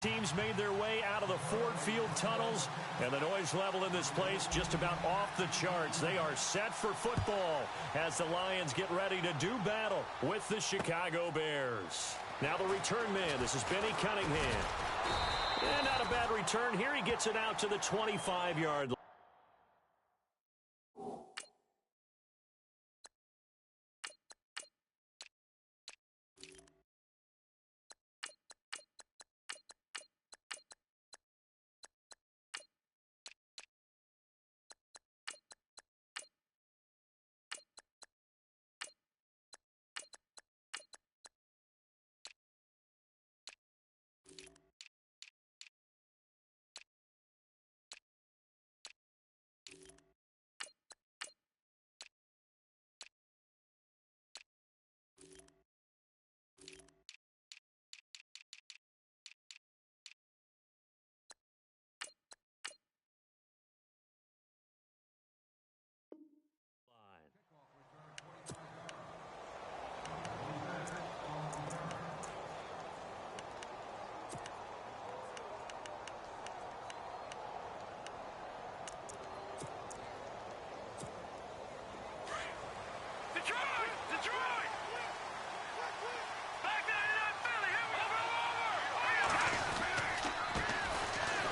Teams made their way out of the Ford Field tunnels, and the noise level in this place just about off the charts. They are set for football as the Lions get ready to do battle with the Chicago Bears. Now the return man, this is Benny Cunningham. And not a bad return here. He gets it out to the 25-yard line.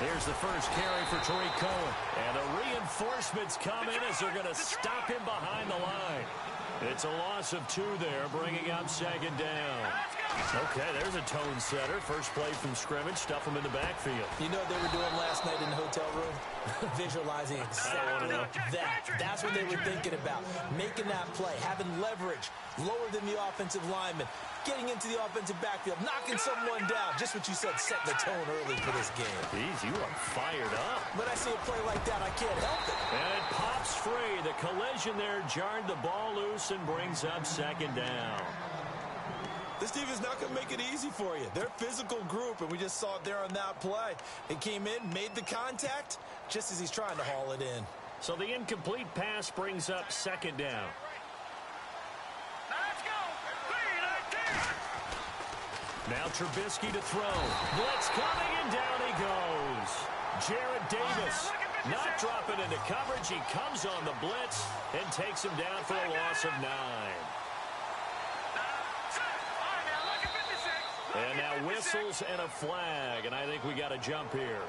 Here's the first carry for Tariq Cohen. And the reinforcements come in as they're going to stop him behind the line. It's a loss of 2 there, bringing up second down. Okay, there's a tone setter. First play from scrimmage, stuff him in the backfield. You know what they were doing last night in the hotel room? Visualizing exactly that. That's what they were thinking about. Making that play, having leverage, lower than the offensive lineman, getting into the offensive backfield, knocking someone down. Just what you said, setting the tone early for this game. Jeez, you are fired up. When I see a play like that, I can't help it. And it pops free. The collision there jarred the ball loose and brings up second down. This defense not going to make it easy for you. They're a physical group, and we just saw it there on that play. It came in, made the contact, just as he's trying to haul it in. So the incomplete pass brings up second down. Let's go. Now Trubisky to throw. Blitz coming, and down he goes. Jarrett Davis not dropping into coverage. He comes on the blitz and takes him down for a loss of 9. And now whistles and a flag, and I think we got a jump here.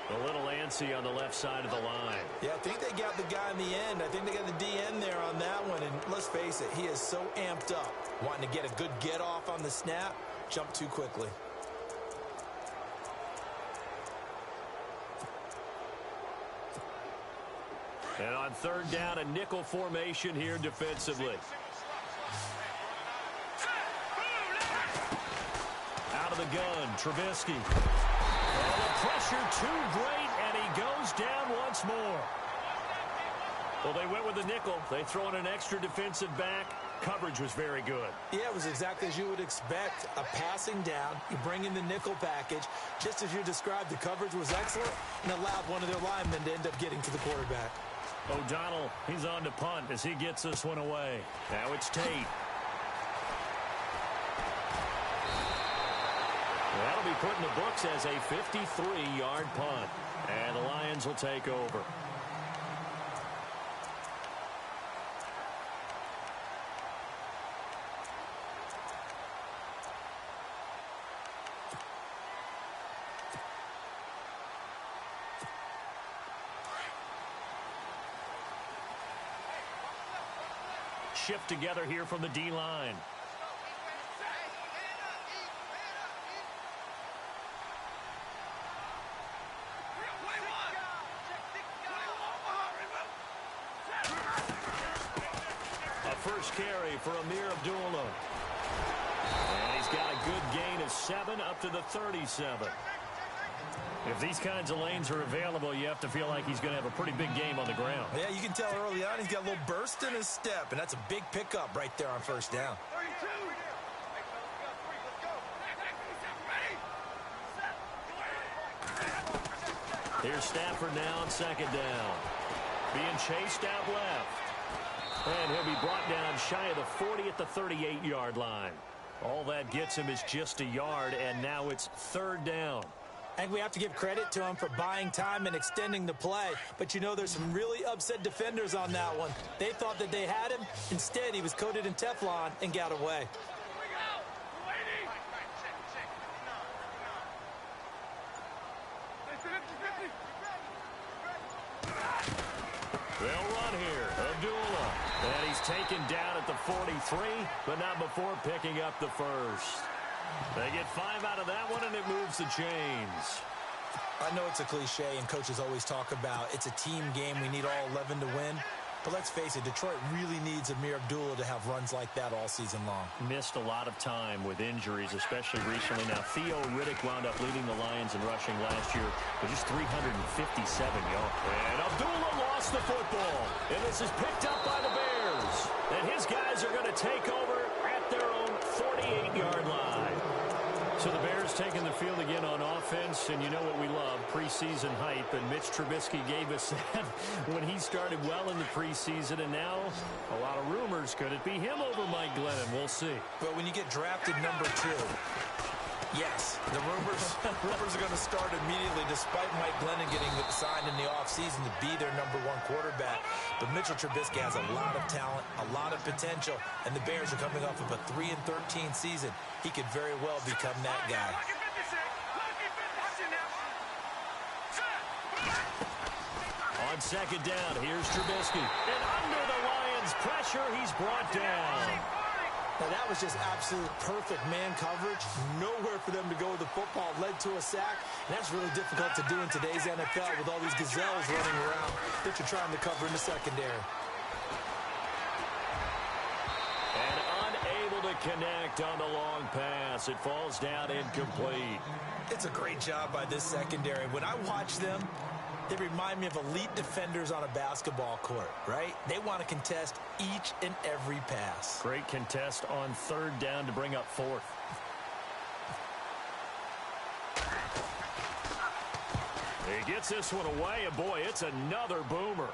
A little antsy on the left side of the line. Yeah, I think they got the guy in the end. I think they got the DN there on that one, and let's face it, he is so amped up, wanting to get a good get-off on the snap, jump too quickly. And on third down, a nickel formation here defensively. Out of the gun, Trubisky. Oh, the pressure too great, and he goes down once more. Well, they went with the nickel. They throw in an extra defensive back. Coverage was very good. Yeah, it was exactly as you would expect. A passing down, you bring in the nickel package. Just as you described, the coverage was excellent and allowed one of their linemen to end up getting to the quarterback. O'Donnell, he's on to punt as he gets this one away. Now it's Tate. That'll be put in the books as a 53-yard punt. And the Lions will take over. Shift together here from the D-line. A first carry for Amir Abdullah. And he's got a good gain of 7 up to the 37. If these kinds of lanes are available, you have to feel like he's going to have a pretty big game on the ground. Yeah, you can tell early on he's got a little burst in his step, and that's a big pickup right there on first down. Here's Stafford now on second down. Being chased out left. And he'll be brought down shy of the 40 at the 38-yard line. All that gets him is just a yard, and now it's third down. I think we have to give credit to him for buying time and extending the play. But, you know, there's some really upset defenders on that one. They thought that they had him. Instead, he was coated in Teflon and got away. They'll run here. Abdullah. And he's taken down at the 43, but not before picking up the first. They get 5 out of that one, and it moves the chains. I know it's a cliche, and coaches always talk about it's a team game. We need all 11 to win. But let's face it, Detroit really needs Amir Abdullah to have runs like that all season long. Missed a lot of time with injuries, especially recently. Now, Theo Riddick wound up leading the Lions in rushing last year with just 357 yards. And Abdullah lost the football. And this is picked up by the Bears. And his guys are going to take over at their own 48-yard line. So the Bears taking the field again on offense, and you know what we love, preseason hype, and Mitch Trubisky gave us that when he started well in the preseason, and now a lot of rumors. Could it be him over Mike Glennon? We'll see. But when you get drafted number 2, yes, the rumors are going to start immediately, despite Mike Glennon getting signed in the offseason to be their number 1 quarterback. But Mitchell Trubisky has a lot of talent, a lot of potential, and the Bears are coming off of a 3-13 season. He could very well become that guy. On second down, here's Trubisky. And under the Lions' pressure, he's brought down. Now, that was just absolute perfect man coverage. Nowhere for them to go with the football. Led to a sack. And that's really difficult to do in today's NFL with all these gazelles running around that you're trying to cover in the secondary. And unable to connect on the long pass. It falls down incomplete. It's a great job by this secondary. When I watch them, they remind me of elite defenders on a basketball court, right? They want to contest each and every pass. Great contest on third down to bring up fourth. He gets this one away, and boy, it's another boomer.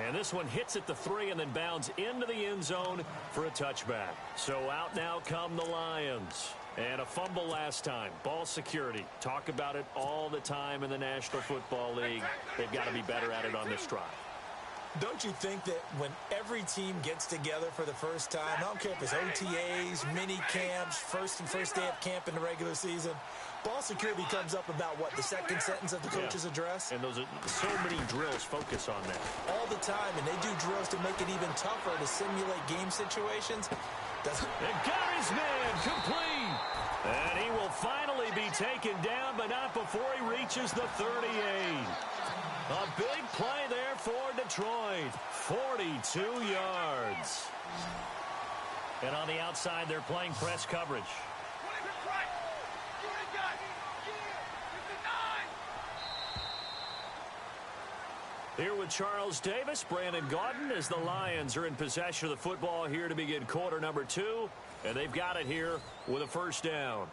And this one hits at the 3 and then bounds into the end zone for a touchback. So out now come the Lions. And a fumble last time. Ball security. Talk about it all the time in the National Football League. They've got to be better at it on this drive. Don't you think that when every team gets together for the first time, I don't care if it's OTAs, mini camps, first day of camp in the regular season, ball security comes up about, what, the second sentence of the coach's address? And those are so many drills focus on that. All the time, and they do drills to make it even tougher to simulate game situations. And Gary's man complete. And he will finally be taken down, but not before he reaches the 38. A big play there for Detroit. 42 yards. And on the outside, they're playing press coverage. Here with Charles Davis, Brandon Gaudin, as the Lions are in possession of the football here to begin quarter number 2. And they've got it here with a first down.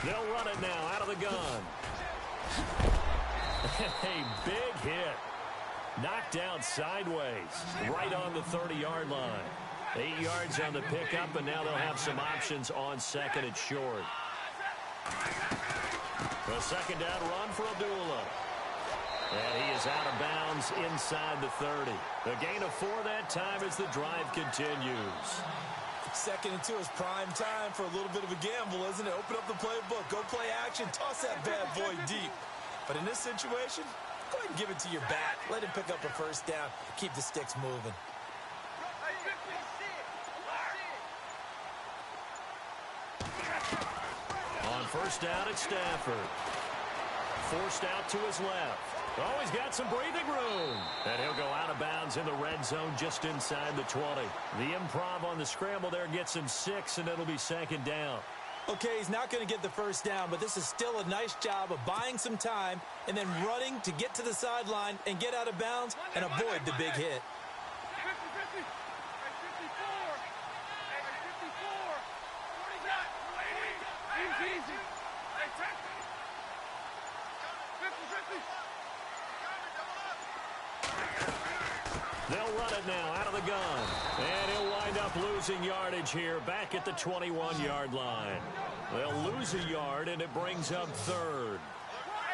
They'll run it now out of the gun. A big hit. Knocked down sideways, right on the 30-yard line. 8 yards on the pickup, and now they'll have some options on second and short. A second down run for Abdullah. And he is out of bounds inside the 30. A gain of 4 that time as the drive continues. Second and 2 is prime time for a little bit of a gamble, isn't it? Open up the playbook, go play action, toss that bad boy deep. But in this situation, go ahead and give it to your back. Let him pick up a first down. Keep the sticks moving. On first down, it's Stafford. Forced out to his left. Oh, he's got some breathing room. And he'll go out of bounds in the red zone just inside the 20. The improv on the scramble there gets him 6, and it'll be second down. Okay, he's not going to get the first down, but this is still a nice job of buying some time and then running to get to the sideline and get out of bounds and avoid the big hit. Easy. They'll run it now out of the gun. And he'll wind up losing yardage here back at the 21-yard line. They'll lose a yard, and it brings up third.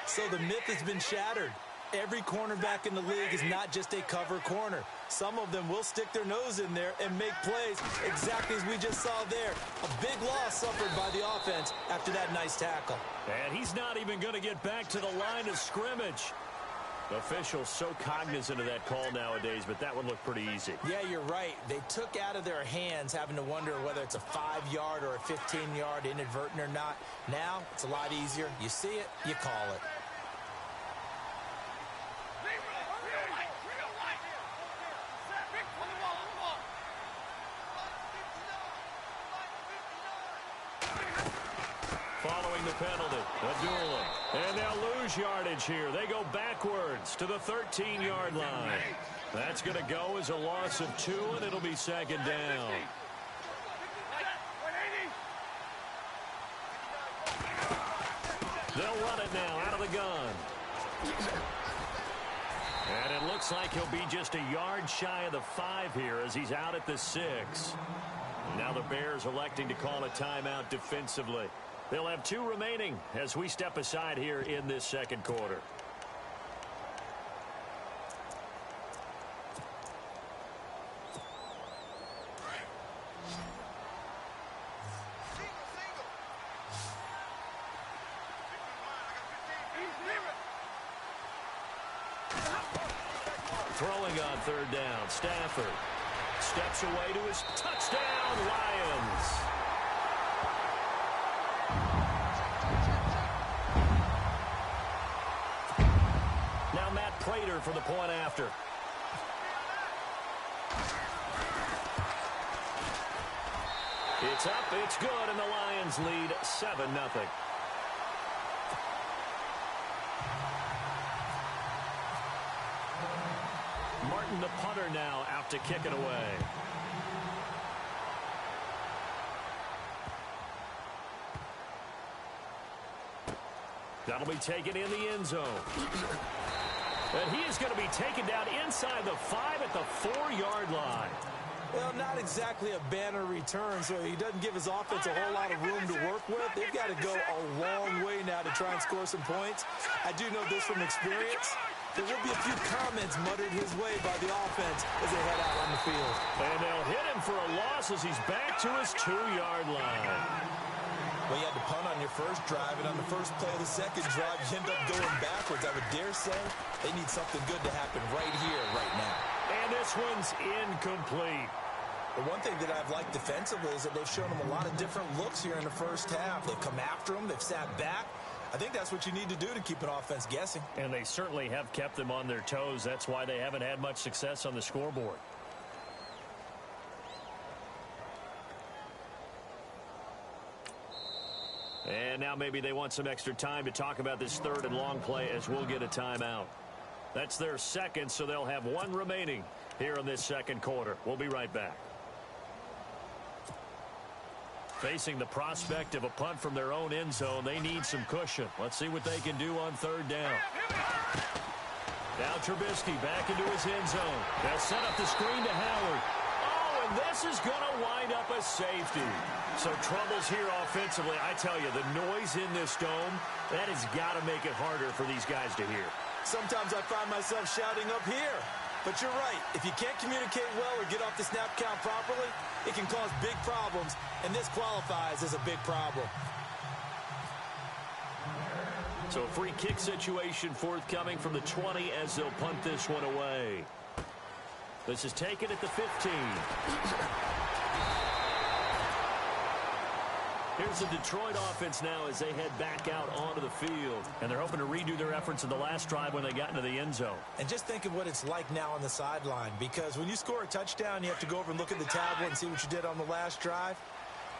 So the myth has been shattered. Every cornerback in the league is not just a cover corner. Some of them will stick their nose in there and make plays exactly as we just saw there. A big loss suffered by the offense after that nice tackle. And he's not even going to get back to the line of scrimmage. Officials so cognizant of that call nowadays, but that one looked pretty easy. Yeah, you're right. They took out of their hands having to wonder whether it's a 5-yard or a 15-yard inadvertent or not. Now, it's a lot easier. You see it, you call it. Following the penalty, Abdullah. And they'll lose yardage here. They go backwards to the 13-yard line. That's going to go as a loss of 2, and it'll be second down. They'll run it now out of the gun. And it looks like he'll be just a yard shy of the 5 here as he's out at the 6. Now the Bears electing to call a timeout defensively. They'll have 2 remaining as we step aside here in this second quarter. Throwing on third down, Stafford steps away to his touchdown, Lions. Now Matt Prater for the point after. It's up, it's good, and the Lions lead 7-0. Martin, the punter, now out to kick it away. That'll be taken in the end zone. And he is going to be taken down inside the 5 at the 4-yard line. Well, not exactly a banner return, so he doesn't give his offense a whole lot of room to work with. They've got to go a long way now to try and score some points. I do know this from experience. There will be a few comments muttered his way by the offense as they head out on the field. And they'll hit him for a loss as he's back to his 2-yard line. Well, you had to punt on your first drive, and on the first play of the second drive, you end up going backwards. I would dare say they need something good to happen right here, right now. And this one's incomplete. The one thing that I've liked defensively is that they've shown them a lot of different looks here in the first half. They've come after them. They've sat back. I think that's what you need to do to keep an offense guessing. And they certainly have kept them on their toes. That's why they haven't had much success on the scoreboard. And now maybe they want some extra time to talk about this third and long play as we'll get a timeout. That's their second, so they'll have 1 remaining here in this second quarter. We'll be right back. Facing the prospect of a punt from their own end zone, they need some cushion. Let's see what they can do on third down. Now Trubisky back into his end zone. They'll set up the screen to Howard. Oh, and this is going to wind up a safety. So troubles here offensively. I tell you, the noise in this dome, that has got to make it harder for these guys to hear. Sometimes I find myself shouting up here. But you're right. If you can't communicate well or get off the snap count properly, it can cause big problems, and this qualifies as a big problem. So a free kick situation forthcoming from the 20 as they'll punt this one away. This is taken at the 15. Here's the Detroit offense now as they head back out onto the field. And they're hoping to redo their efforts in the last drive when they got into the end zone. And just think of what it's like now on the sideline. Because when you score a touchdown, you have to go over and look at the tablet and see what you did on the last drive.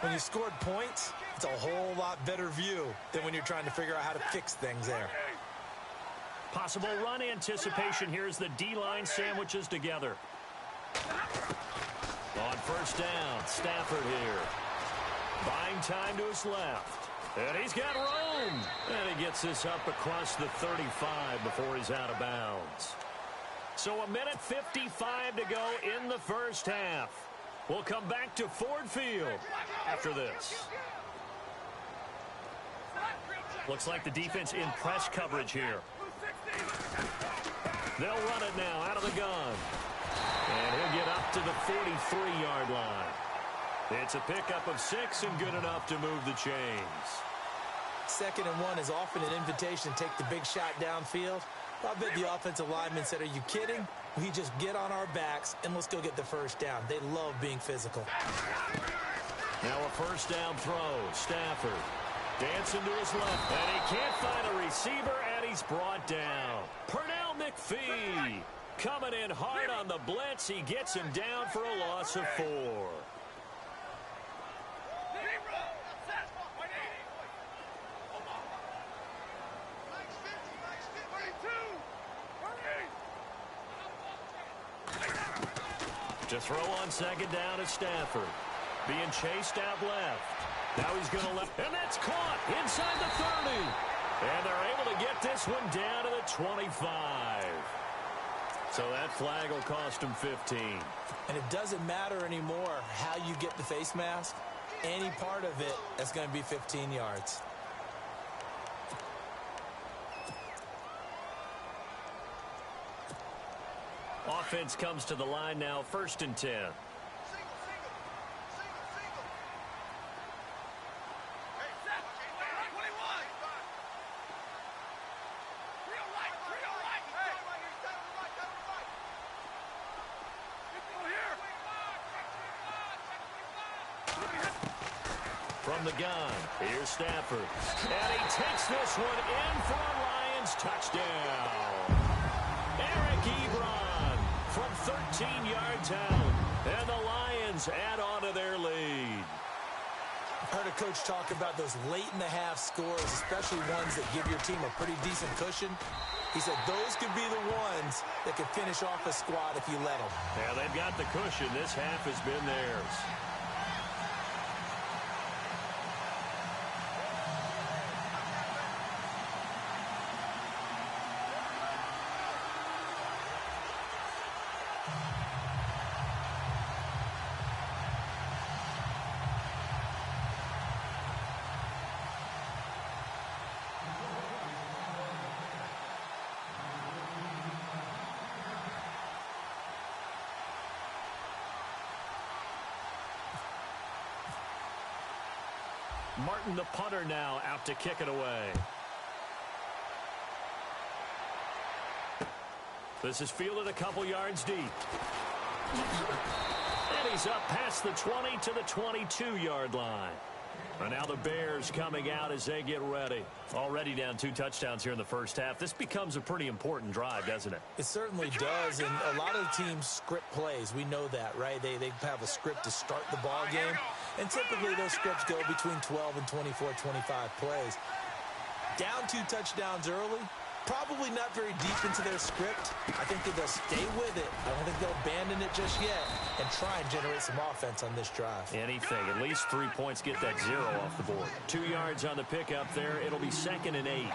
When you scored points, it's a whole lot better view than when you're trying to figure out how to fix things there. Possible run anticipation here as the D-line sandwiches together. On first down, Stafford here. Buying time to his left. And he's got room. And he gets this up across the 35 before he's out of bounds. So 1:55 to go in the first half. We'll come back to Ford Field after this. Looks like the defense in press coverage here. They'll run it now out of the gun. And he'll get up to the 43-yard line. It's a pickup of 6 and good enough to move the chains. 2nd and 1 is often an invitation to take the big shot downfield. I bet the offensive lineman said, are you kidding? We just get on our backs and let's go get the first down. They love being physical. Now a first down throw. Stafford dancing to his left. And he can't find a receiver, and he's brought down. Pernell McPhee coming in hard on the blitz. He gets him down for a loss of 4. To throw on 2nd down is Stafford. Being chased out left. Now he's going to left. And that's caught inside the 30. And they're able to get this one down to the 25. So that flag will cost him 15. And it doesn't matter anymore how you get the face mask. Any part of it, that's going to be 15 yards. Offense comes to the line now, 1st and 10. From the gun, here's Stafford. And he takes this one in for a Lions touchdown. Eric Ebron from 13 yards out. And the Lions add on to their lead. I heard a coach talk about those late-in-the-half scores, especially ones that give your team a pretty decent cushion. He said those could be the ones that could finish off a squad if you let them. Yeah, they've got the cushion. This half has been theirs. Martin, the punter, now out to kick it away. This is fielded a couple yards deep. And he's up past the 20 to the 22-yard line. And now the Bears coming out as they get ready. Already down 2 touchdowns here in the first half. This becomes a pretty important drive, doesn't it? It certainly does, and a lot of the teams script plays. We know that, right? They have a script to start the ball game, and typically those scripts go between 12 and 24, 25 plays. Down 2 touchdowns early, probably not very deep into their script. I think that they'll stay with it. I don't think they'll abandon it just yet and try and generate some offense on this drive. Anything. At least 3 points, get that 0 off the board. 2 yards on the pickup there. It'll be 2nd and 8.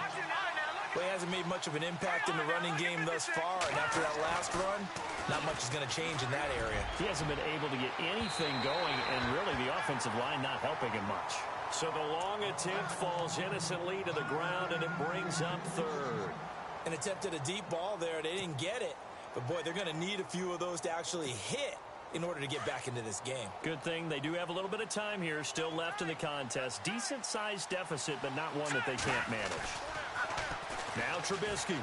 Well, he hasn't made much of an impact in the running game thus far, and after that last run, not much is going to change in that area. He hasn't been able to get anything going, and really the offensive line not helping him much. So the long attempt falls innocently to the ground, and it brings up 3rd. An attempt at a deep ball there. They didn't get it. But, boy, they're going to need a few of those to actually hit in order to get back into this game. Good thing they do have a little bit of time here still left in the contest. Decent-sized deficit, but not one that they can't manage. Now Trubisky.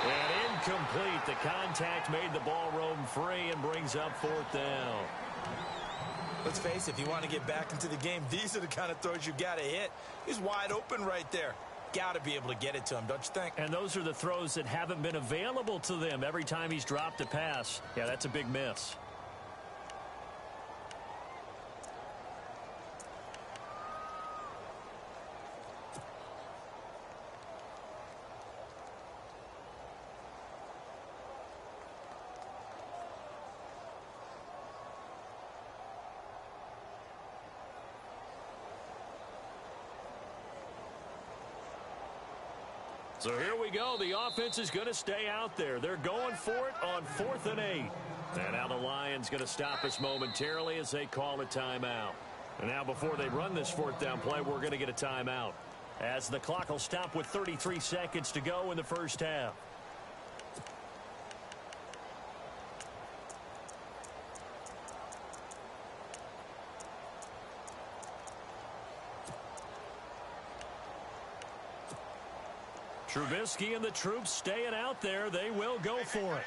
And incomplete. The contact made the ball roam free and brings up 4th down. Let's face it, if you want to get back into the game, these are the kind of throws you got to hit. He's wide open right there. Got to be able to get it to him, don't you think? And those are the throws that haven't been available to them every time he's dropped a pass. Yeah, that's a big miss. So here we go. The offense is going to stay out there. They're going for it on 4th and 8. And now the Lions going to stop us momentarily as they call a timeout. And now before they run this 4th down play, we're going to get a timeout, as the clock will stop with 33 seconds to go in the first half. Trubisky and the troops staying out there. They will go for it.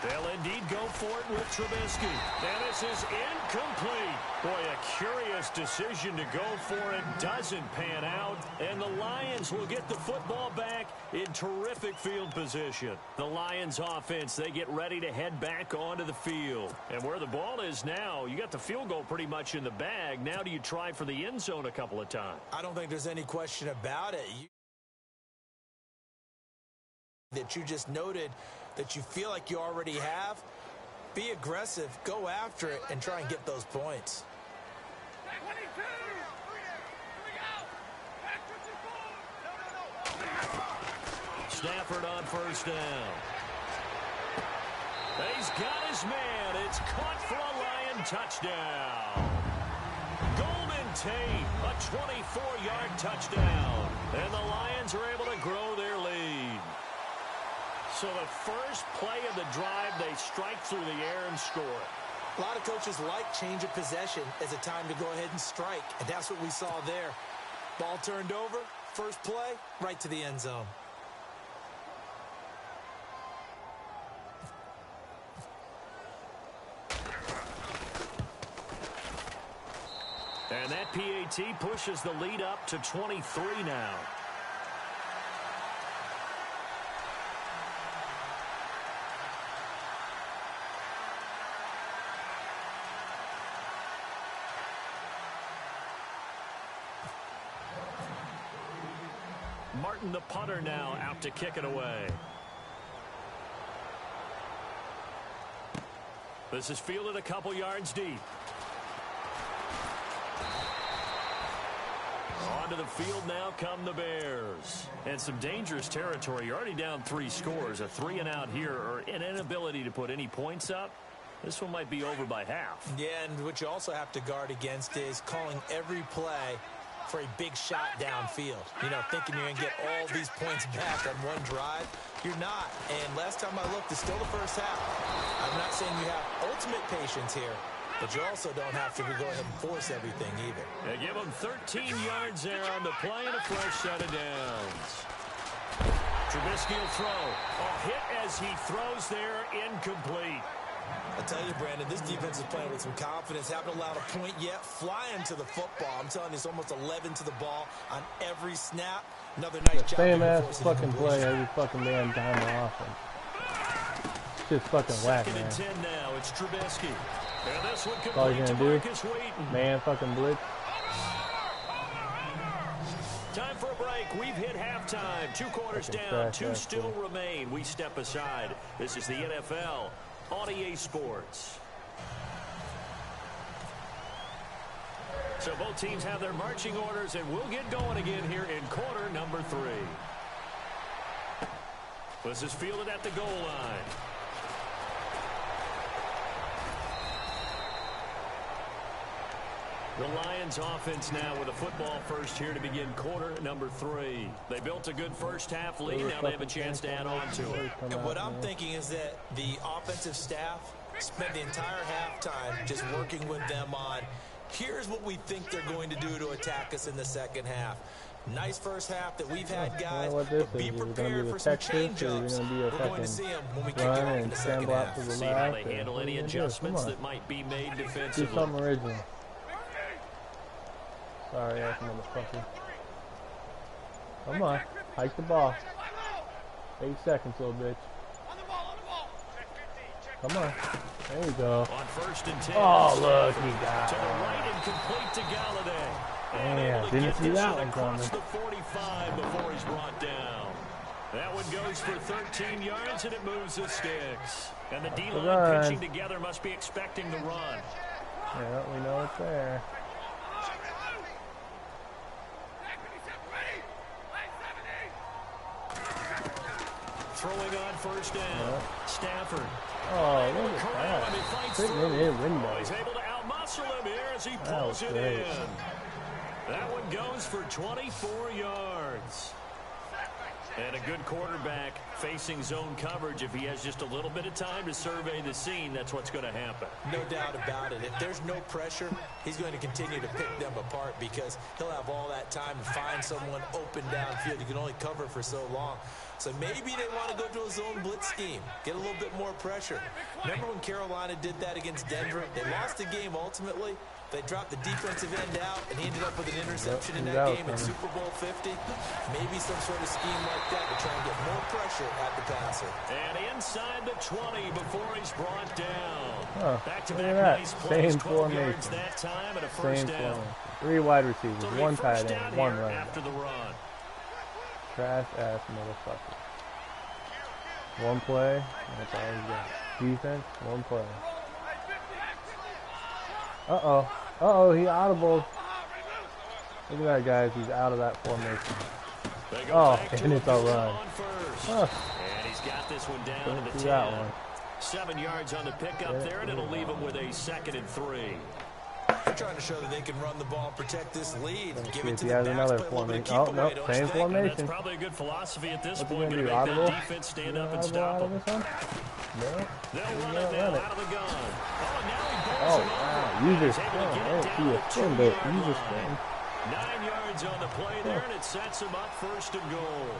They'll indeed go for it with Trubisky. And this is incomplete. Boy, a curious decision to go for it. Doesn't pan out. And the Lions will get the football back in terrific field position. The Lions offense, they get ready to head back onto the field. And where the ball is now, you got the field goal pretty much in the bag. Now do you try for the end zone a couple of times? I don't think there's any question about it. That you just noted that you feel like you already have. Be aggressive, go after it, and try and get those points. Stafford on first down. He's got his man. It's caught for a Lion touchdown. Golden Tate, a 24-yard touchdown. And the Lions are able to grow their lead. So the first play of the drive, they strike through the air and score. A lot of coaches like change of possession as a time to go ahead and strike, and that's what we saw there. Ball turned over, first play, right to the end zone. And that PAT pushes the lead up to 23 now. Martin, the punter, now out to kick it away. This is fielded a couple yards deep. Onto the field now come the Bears. And some dangerous territory. You're already down 3 scores. A 3-and-out here, or an inability to put any points up. This one might be over by half. Yeah, and what you also have to guard against is calling every play for a big shot downfield. You know, thinking you're going to get all these points back on one drive. You're not. And last time I looked, it's still the first half. I'm not saying you have ultimate patience here, but you also don't have to go ahead and force everything either. They give him 13 yards there on the play and a fresh set of downs. Trubisky will throw. A hit as he throws there, incomplete. I tell you, Brandon, this defense is playing with some confidence. Haven't allowed a point yet. Flying to the football. I'm telling you, it's almost 11 to the ball on every snap. Another nice job. Same ass fucking play every fucking damn time on offense. Just fucking whack, man. 2nd and 10 now. It's Trubisky. And this one That's all you're complete gonna to Marcus Wheaton. Man, fucking blitz. Time for a break. We've hit halftime. 2 quarters down. 2 still remain. We step aside. This is the NFL on EA Sports. So both teams have their marching orders, and we'll get going again here in quarter number 3. This is fielded at the goal line. The Lions offense now with a football first here to begin quarter number 3. They built a good first half lead. Now they have a chance to add on to it. And what I'm thinking is that the offensive staff spent the entire halftime just working with them on, here's what we think they're going to do to attack us in the second half. Nice first half that we've had, guys, but be prepared for some change-ups. We're going to see them when we kick it off in the second half. See how they handle any adjustments that might be made defensively. Do something original. Sorry, ass motherfucker. Come on. Hike the ball. 8 seconds, little bitch. Come on. There you go. On 1st and 10. Oh, look, he got to the right and complete to Galladay. Damn, didn't see that one coming. The 45 before he's brought down. That one goes for 13 yards, and it moves the sticks. And the D-line pitching together must be expecting the run. Yeah, we know it's there. throwing on first down. Stafford. Oh, look at that. Sitting in his window. He's able to outmuscle him here as he pulls it in. That one goes for 24 yards. And a good quarterback facing zone coverage. If he has just a little bit of time to survey the scene, that's what's going to happen. No doubt about it. If there's no pressure, he's going to continue to pick them apart because he'll have all that time to find someone open downfield. You can only cover for so long. So maybe they want to go to a zone blitz scheme, get a little bit more pressure. Remember when Carolina did that against Denver? They lost the game ultimately. They dropped the defensive end out, and he ended up with an interception in that game in Super Bowl 50. Maybe some sort of scheme like that to try and get more pressure at the passer. And inside the 20 before he's brought down. Back-to-back nice plays, 12 yards that time, and a first down. 3 wide receivers, so 1 tight end, 1 running after the run. Trash-ass motherfucker. 1 play, that's all he's got. Defense, 1 play. Uh-oh. Uh-oh, he audible. Look at that, guys. He's out of that formation. Oh, and it's a run. And he's got this one down to the 10. 7 yards on the pickup there, and it'll leave him with a 2nd and 3. They're trying to show that they can run the ball, protect this lead, and give it to he the has backs, another play a little bit of formation. keep Oh, away, no, same formation. That's probably a good philosophy at this What's point. Going to make audible? that defense stand up and stop him. No. They'll run it now out of the gun. Oh, wow. User spin. I don't see a spin, but user spin. 9 yards on the play there, and it sets him up 1st and goal.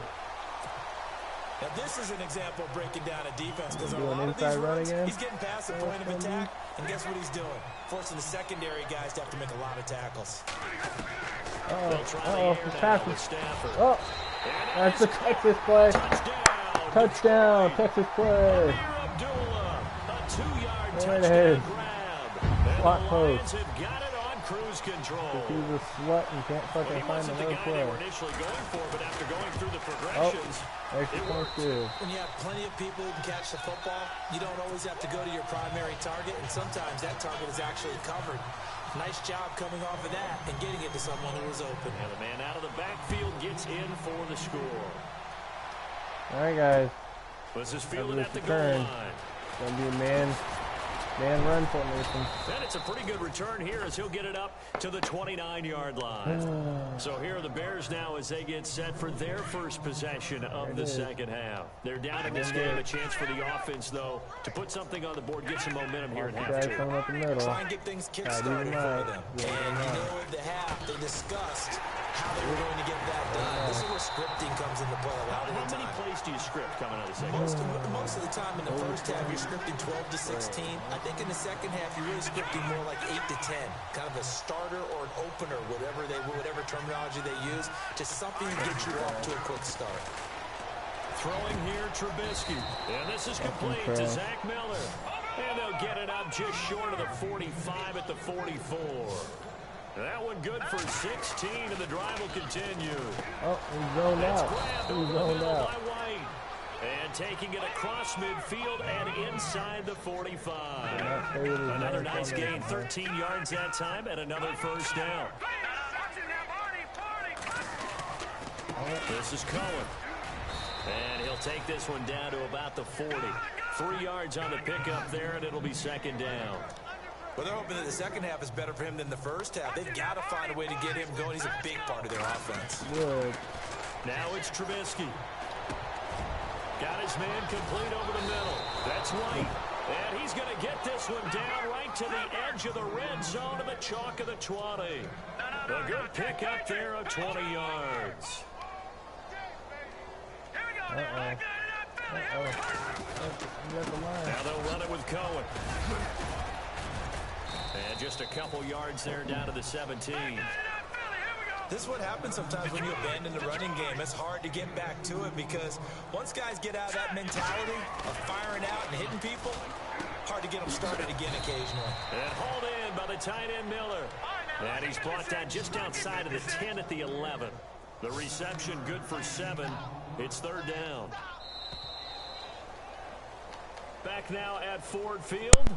Now, this is an example of breaking down a defense because on a Doing lot of these inside run runs, again? he's getting past the point of attack, and guess what he's doing? Forcing the secondary guys to have to make a lot of tackles. Uh-oh, Texas. Oh, that's the Texas play. Touchdown, Texas play. There it is. Spot post. Cruise control. He's a slut and can't fucking find another play. Initially going for, but after going through the progressions, extra point too. When you have plenty of people who can catch the football, you don't always have to go to your primary target, and sometimes that target is actually covered. Nice job coming off of that and getting it to someone who was open. And the man out of the backfield gets in for the score. All right, guys. This is fielded at the goal line. Gonna be a man run formation. And it's a pretty good return here as he'll get it up to the 29-yard line. So here are the Bears now as they get set for their first possession of the second half. They're down in this game. A chance for the offense, though, to put something on the board, get some momentum here at half two. Coming up the middle. Try and get things kick-started for them. And you know at the half, they discussed how they were going to get that done. This is where scripting comes into play a lot of the time. How many plays do you script coming out of the second? Most of the time in the first half, you're scripting 12 to 16. I think in the second half, you're really scripting more like 8 to 10. Kind of a starter or an opener, whatever terminology they use, just something to get you off to a quick start. Throwing here, Trubisky. And this is complete to Zach Miller. And they'll get it up just short of the 45 at the 44. That one good for 16, and the drive will continue. Oh, he's zoned out. He's zoned out. And taking it across midfield and inside the 45. Another nice gain, 13 yards that time, and another first down. This is Cohen. And he'll take this one down to about the 40. 3 yards on the pickup there, and it'll be second down. Well, they're hoping that the second half is better for him than the first half. They've got to find a way to get him going. He's a big part of their offense. Good. Now it's Trubisky. Got his man complete over the middle. That's White. And he's going to get this one down right to the edge of the red zone of the chalk of the 20. A good pick up there of 20 yards. Now they'll run it with Cohen. And just a couple yards there down to the 17. This is what happens sometimes when you abandon the running game. It's hard to get back to it because once guys get out of that mentality of firing out and hitting people, hard to get them started again occasionally. And hauled in by the tight end Miller. And he's brought down just outside of the 10 at the 11. The reception good for 7. It's third down. Back now at Ford Field.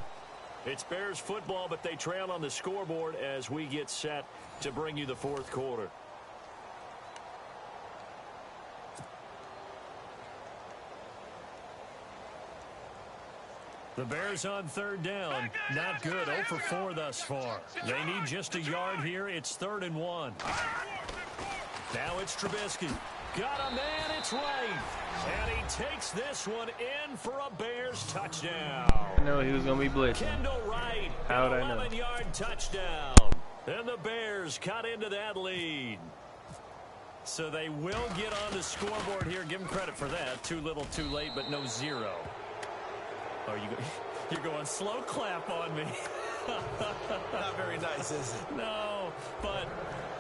It's Bears football, but they trail on the scoreboard as we get set to bring you the fourth quarter. The Bears on third down. Not good. 0 for 4 thus far. They need just a yard here. It's 3rd and 1. Now it's Trubisky. Got a man. It's right. And he takes this one in for a Bears touchdown. I know he was going to be blitzing. Kendall Wright. How would I know? 11-yard touchdown. And the Bears cut into that lead. So they will get on the scoreboard here. Give them credit for that. Too little, too late, but no 0. Oh, you're going slow clap on me. Not very nice, is it? No, but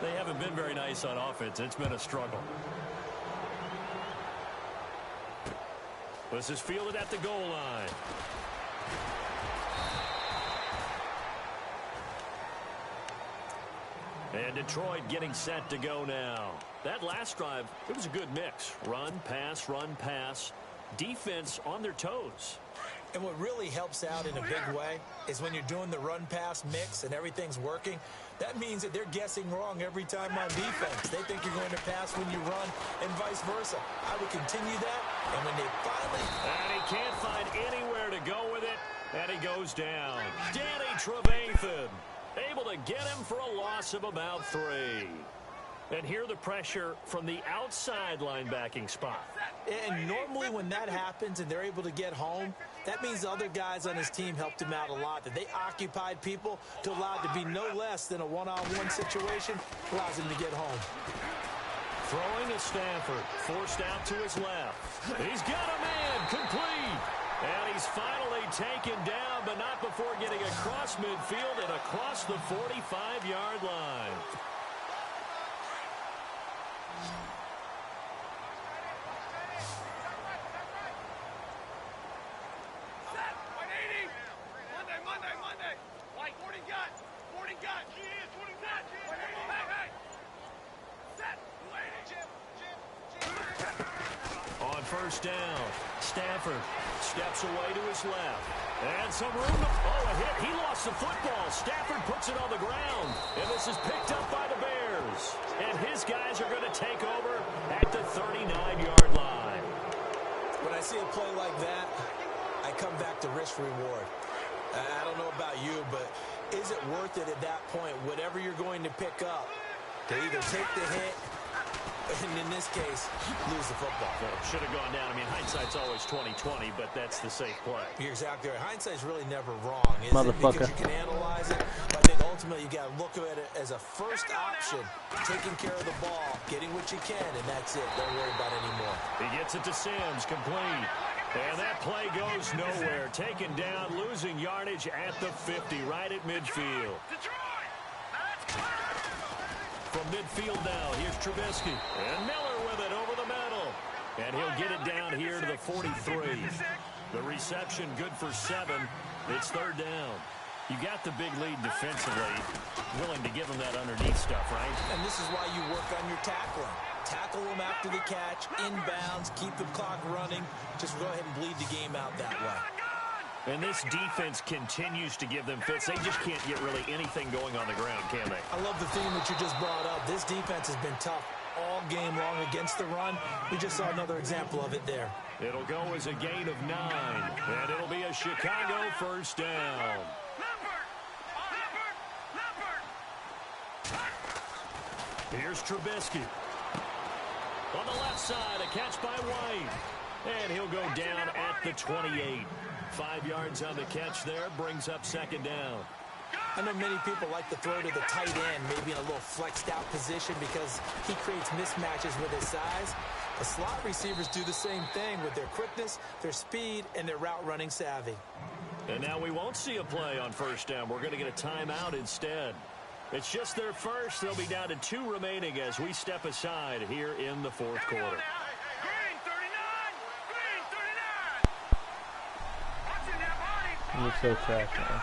they haven't been very nice on offense. It's been a struggle. This is fielded at the goal line. And Detroit getting set to go now. That last drive, it was a good mix. Run, pass, defense on their toes. And what really helps out in a big way is when you're doing the run-pass mix and everything's working, that means that they're guessing wrong every time on defense. They think you're going to pass when you run and vice versa. I would continue that, and when they finally... And he can't find anywhere to go with it, and he goes down. Danny Trevathan able to get him for a loss of about 3. And here the pressure from the outside linebacking spot. And normally when that happens and they're able to get home, that means the other guys on his team helped him out a lot. That they occupied people to allow it to be no less than a one-on-one situation, allows him to get home. Throwing to Stafford, forced out to his left. He's got a man, complete. And he's finally taken down, but not before getting across midfield and across the 45-yard line. First down. Stafford steps away to his left. And some room. Oh, a hit. He lost the football. Stafford puts it on the ground. And this is picked up by the Bears. And his guys are going to take over at the 39-yard line. When I see a play like that, I come back to risk reward. I don't know about you, but is it worth it at that point, whatever you're going to pick up, to either take the hit, and in this case, lose the football? Well, should have gone down. I mean, hindsight's always 20/20, but that's the safe play. You're exactly right. Hindsight's really never wrong, is it? Motherfucker. Because you can analyze it, but I think ultimately you got to look at it as a first option, taking care of the ball, getting what you can, and that's it. Don't worry about it anymore. He gets it to Sims, complete. And that play goes nowhere. Taken down, losing yardage at the 50, right at midfield. From midfield now, here's Trubisky. And Miller with it over the middle. And he'll get it down here to the 43. The reception good for 7. It's 3rd down. You got the big lead defensively. Willing to give them that underneath stuff, right? And this is why you work on your tackling. Tackle them after the catch, inbounds, keep the clock running. Just go ahead and bleed the game out that way. And this defense continues to give them fits. They just can't get really anything going on the ground, can they? I love the theme that you just brought up. This defense has been tough all game long against the run. We just saw another example of it there. It'll go as a gain of 9, and it'll be a Chicago first down. Here's Trubisky. On the left side, a catch by White. And he'll go down at the 28. 5 yards on the catch there, brings up 2nd down. I know many people like to throw to the tight end, maybe in a little flexed out position because he creates mismatches with his size. The slot receivers do the same thing with their quickness, their speed, and their route running savvy. And now we won't see a play on first down. We're going to get a timeout instead. It's just their first. They'll be down to 2 remaining as we step aside here in the 4th quarter. You're so trash, man.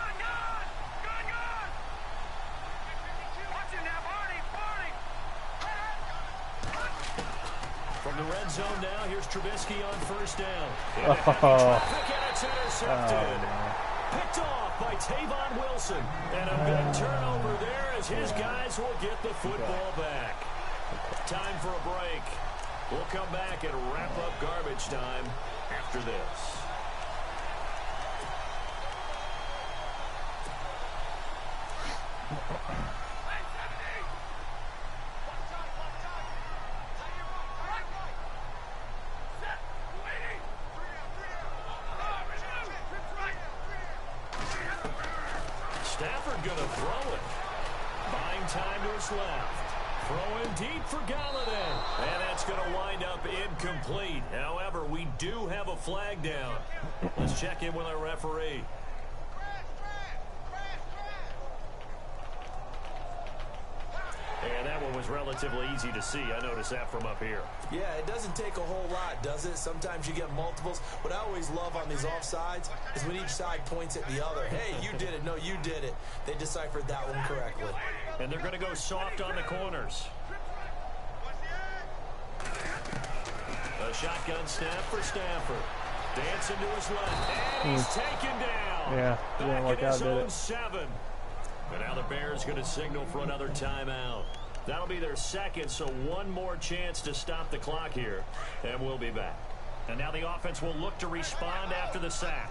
From the red zone now, here's Trubisky on first down. Oh. And it's intercepted. Picked off by Tavon Wilson. And a big turnover there as his guys will get the football back. Time for a break. We'll come back and wrap up garbage time after this. Stafford going to throw it. Buying time to his left. Throwing deep for Galladay. And that's going to wind up incomplete. However, we do have a flag down. Let's check in with our referee. And that one was relatively easy to see. I noticed that from up here. Yeah, it doesn't take a whole lot, does it? Sometimes you get multiples. What I always love on these offsides is when each side points at the other. Hey, you did it. No, you did it. They deciphered that one correctly. And they're going to go soft on the corners. A shotgun snap for Stafford. Dancing to his left. And he's taken down. Yeah, didn't work out, did it? 7. And now the Bears going to signal for another timeout. That'll be their second, so one more chance to stop the clock here. And we'll be back. And now the offense will look to respond after the sack.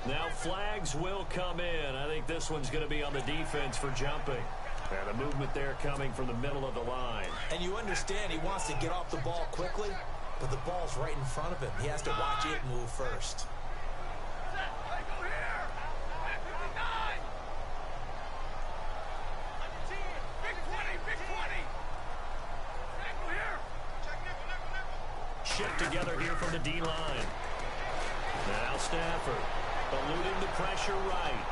Now flags will come in. I think this one's going to be on the defense for jumping. And the movement there coming from the middle of the line. And you understand he wants to get off the ball quickly, but the ball's right in front of him. He has to watch it move first. Shift together here from the D-line. Now Stafford eluding the pressure right.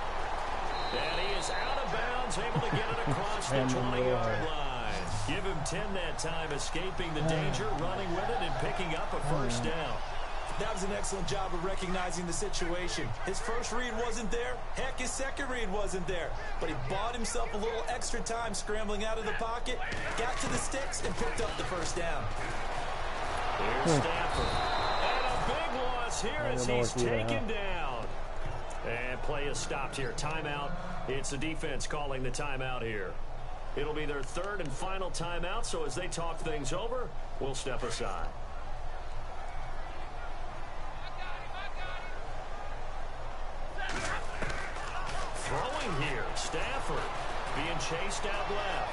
And he is out of bounds, able to get it across the 20-yard line. Give him 10 that time, escaping the danger, running with it, and picking up a first down. That was an excellent job of recognizing the situation. His first read wasn't there. Heck, his second read wasn't there. But he bought himself a little extra time scrambling out of the pocket, got to the sticks, and picked up the first down. Here's Stafford. And a big loss here as he's taken down. And play is stopped here. Timeout. It's the defense calling the timeout here. It'll be their third and final timeout, so as they talk things over, we'll step aside. Throwing here. Stafford being chased out left.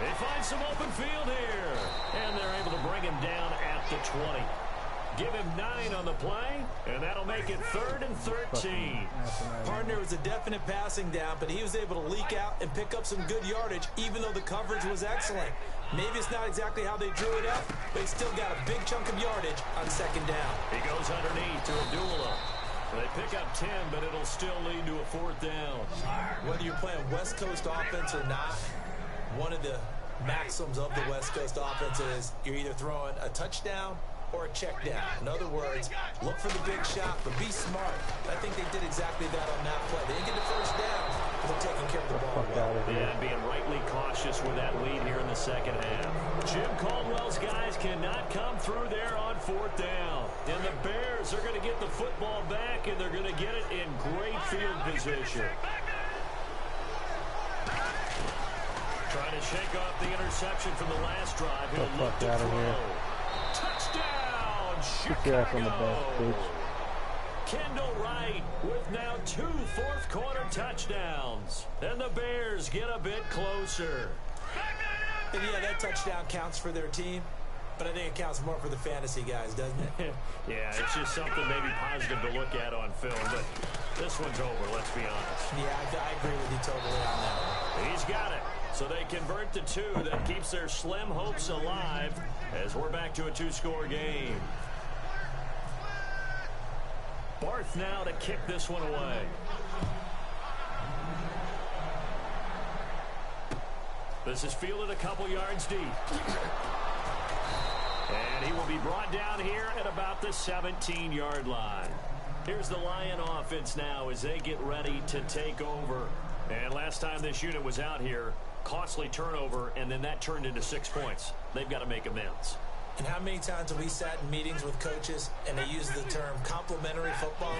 They find some open field here. And they're able to bring him down at the 20. Give him 9 on the play, and that'll make it 3rd and 13. Partner was a definite passing down, but he was able to leak out and pick up some good yardage, even though the coverage was excellent. Maybe it's not exactly how they drew it up, but he still got a big chunk of yardage on second down. He goes underneath to Abdullah. They pick up 10, but it'll still lead to a 4th down. Whether you're playing West Coast offense or not, one of the maxims of the West Coast offense is you're either throwing a touchdown or a check down. In other words, look for the big shot, but be smart. I think they did exactly that on that play. They didn't get the first down, but they're taking care of the ball well. Yeah, being rightly cautious with that lead here in the second half. Jim Caldwell's guys cannot come through there on 4th down. And the Bears are going to get the football back, and they're going to get it in great field position. Trying to shake off the interception from the last drive. He'll look to throw. Touchdown, Chicago. Kendall Wright with now 2 fourth-quarter touchdowns. And the Bears get a bit closer. And yeah, that touchdown counts for their team, but I think it counts more for the fantasy guys, doesn't it? Yeah, it's just something maybe positive to look at on film, but this one's over, let's be honest. Yeah, I agree with you totally on that one. He's got it. So they convert to 2. That keeps their slim hopes alive as we're back to a 2-score game. Barth now to kick this one away. This is fielded a couple yards deep. And he will be brought down here at about the 17-yard line. Here's the Lion offense now as they get ready to take over. And last time this unit was out here, costly turnover, and then that turned into 6 points. They've got to make amends. And how many times have we sat in meetings with coaches and they use the term complementary football?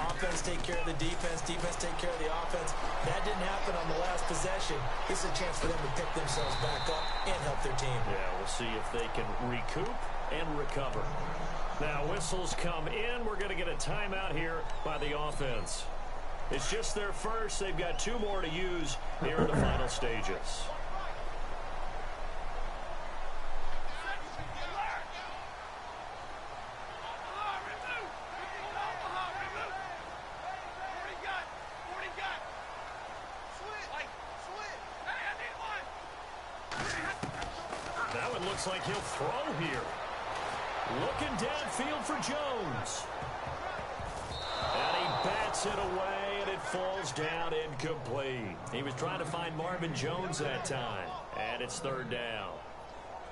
Offense take care of the defense take care of the offense. That didn't happen on the last possession. This is a chance for them to pick themselves back up and help their team. Yeah, we'll see if they can recoup and recover. Now, whistles come in. We're going to get a timeout here by the offense. It's just their first. They've got 2 more to use here in the final stages. That one looks like he'll throw here. Looking downfield for Jones. And he bats it away, and it falls down incomplete. He was trying to find Marvin Jones that time, and it's 3rd down.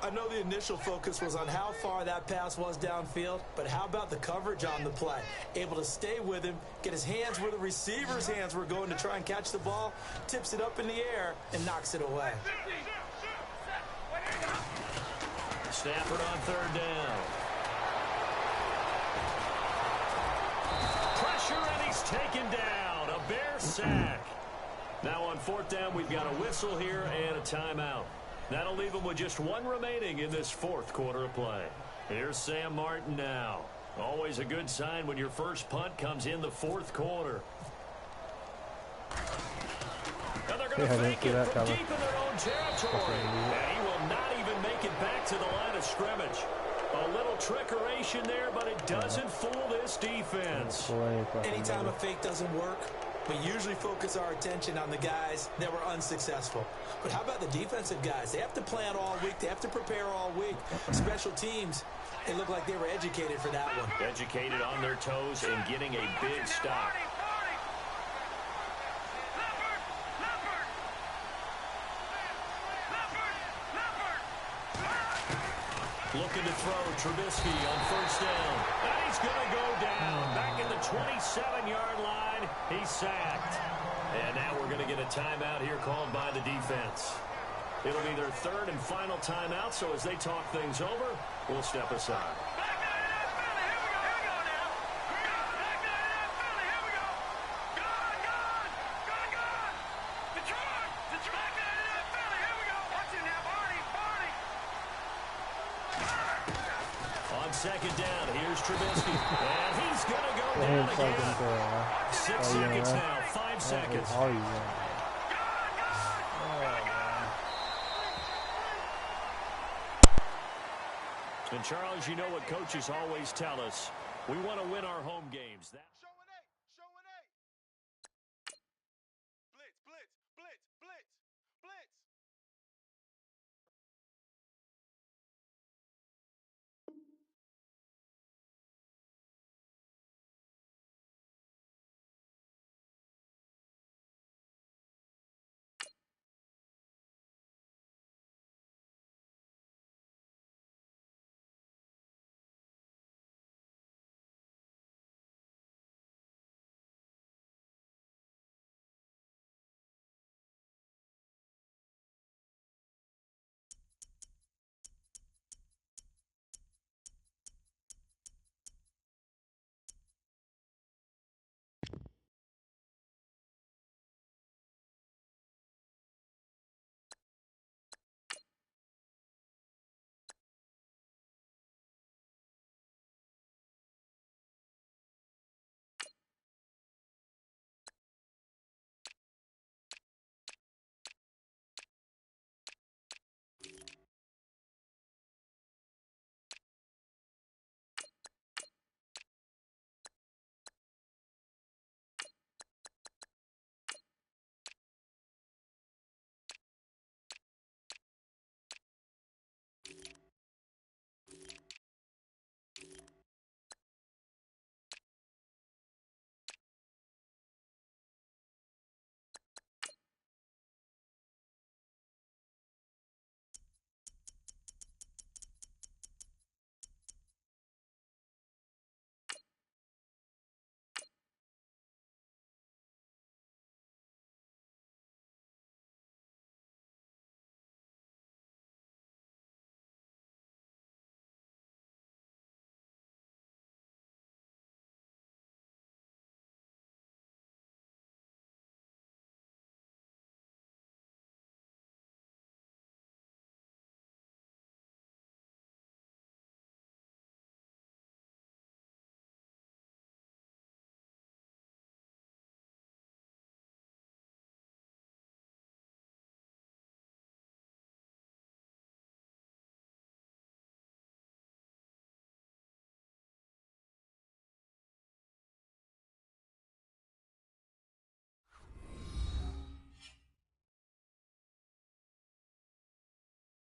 I know the initial focus was on how far that pass was downfield, but how about the coverage on the play? Able to stay with him, get his hands where the receiver's hands were going to try and catch the ball, tips it up in the air, and knocks it away. Stafford on 3rd down. Pressure, and he's taken down. A Bear sack. Now on 4th down, we've got a whistle here and a timeout. That'll leave them with just 1 remaining in this 4th quarter of play. Here's Sam Martin now. Always a good sign when your first punt comes in the 4th quarter. And they're going to fake it from deep in their own territory. And he will not even make it back to the line of scrimmage. A little trickeration there, but it doesn't fool this defense. Anytime a fake doesn't work, we usually focus our attention on the guys that were unsuccessful. But how about the defensive guys? They have to plan all week. They have to prepare all week. Special teams, it looked like they were educated for that one. Educated on their toes and getting a big stop. Looking to throw Trubisky on 1st down. And he's going to go down. Back in the 27-yard line. He's sacked. And now we're going to get a timeout here called by the defense. It'll be their 3rd and final timeout, so as they talk things over, we'll step aside. On 2nd down, here's Trubisky. And he's going to go down again. 6 seconds now, 5 seconds. And Charles, you know what coaches always tell us. We want to win our home games.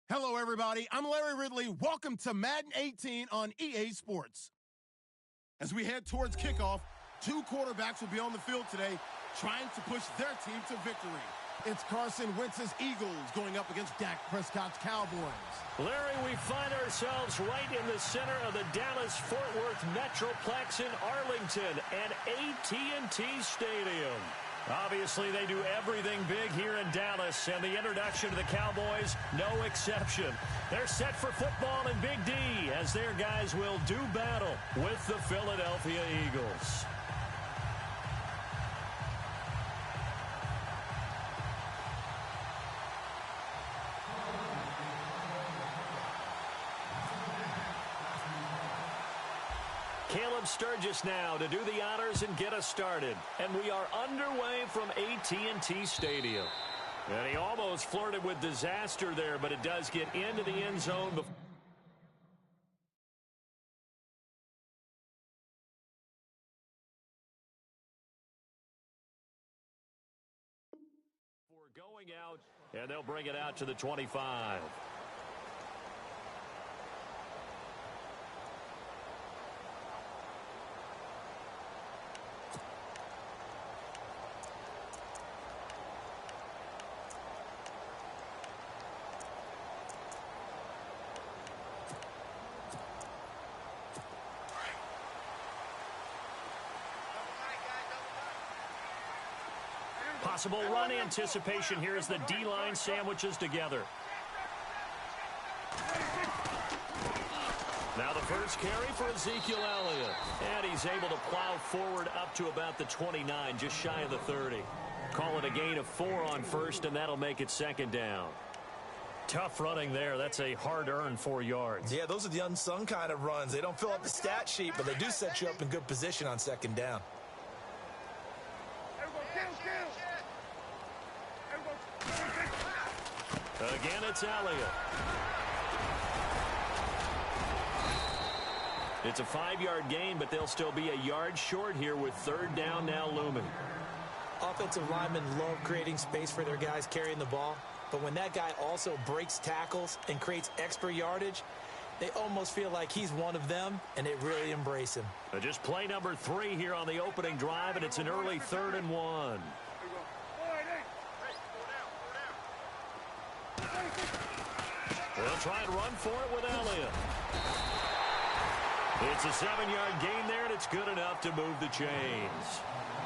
Hello, everybody. I'm Larry Ridley. Welcome to Madden 18 on EA Sports. As we head towards kickoff, two quarterbacks will be on the field today trying to push their team to victory. It's Carson Wentz's Eagles going up against Dak Prescott's Cowboys. Larry, we find ourselves right in the center of the Dallas-Fort Worth Metroplex in Arlington at AT&T Stadium. Obviously, they do everything big here in Dallas, and the introduction to the Cowboys, no exception. They're set for football in Big D as their guys will do battle with the Philadelphia Eagles. Caleb Sturgis now to do the honors and get us started. And we are underway from AT&T Stadium. And he almost flirted with disaster there, but it does get into the end zone before going out, and they'll bring it out to the 25. Possible run anticipation here as the D-line sandwiches together. Now the first carry for Ezekiel Elliott. And he's able to plow forward up to about the 29, just shy of the 30. Call it a gain of 4 on first, and that'll make it second down. Tough running there. That's a hard-earned 4 yards. Yeah, those are the unsung kind of runs. They don't fill up the stat sheet, but they do set you up in good position on second down. Again, it's Elliott. It's a 5-yard gain, but they'll still be a yard short here with third down now looming. Offensive linemen love creating space for their guys carrying the ball, but when that guy also breaks tackles and creates extra yardage, they almost feel like he's one of them, and they really embrace him. Just play number 3 here on the opening drive, and it's an early 3rd and 1. They'll try and run for it with Elliott. It's a 7-yard gain there, and it's good enough to move the chains.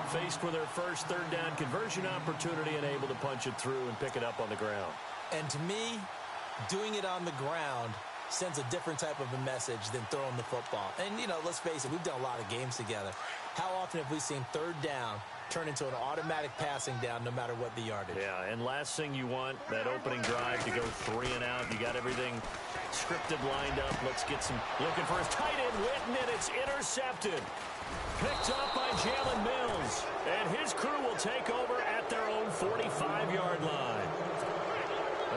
Faced with their first third down conversion opportunity and able to punch it through and pick it up on the ground. And to me, doing it on the ground sends a different type of a message than throwing the football. And, you know, let's face it, we've done a lot of games together. How often have we seen third down turn into an automatic passing down no matter what the yardage? Yeah, and last thing you want, that opening drive to go 3 and out. You got everything scripted, lined up. Let's get some, looking for his tight end, Witten, and it's intercepted. Picked up by Jalen Mills. And his crew will take over at their own 45-yard line.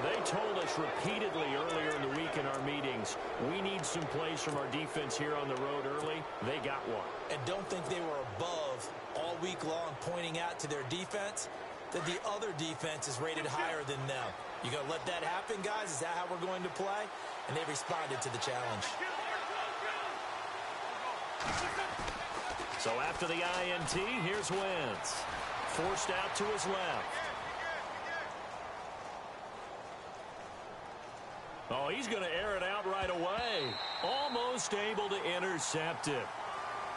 They told us repeatedly earlier in the week in our meetings, we need some plays from our defense here on the road early. They got one. And don't think they were above all week long pointing out to their defense that the other defense is rated higher than them. You going to let that happen, guys? Is that how we're going to play? And they responded to the challenge. So after the INT, here's Wentz. Forced out to his left. Oh, he's going to air it out right away. Almost able to intercept it.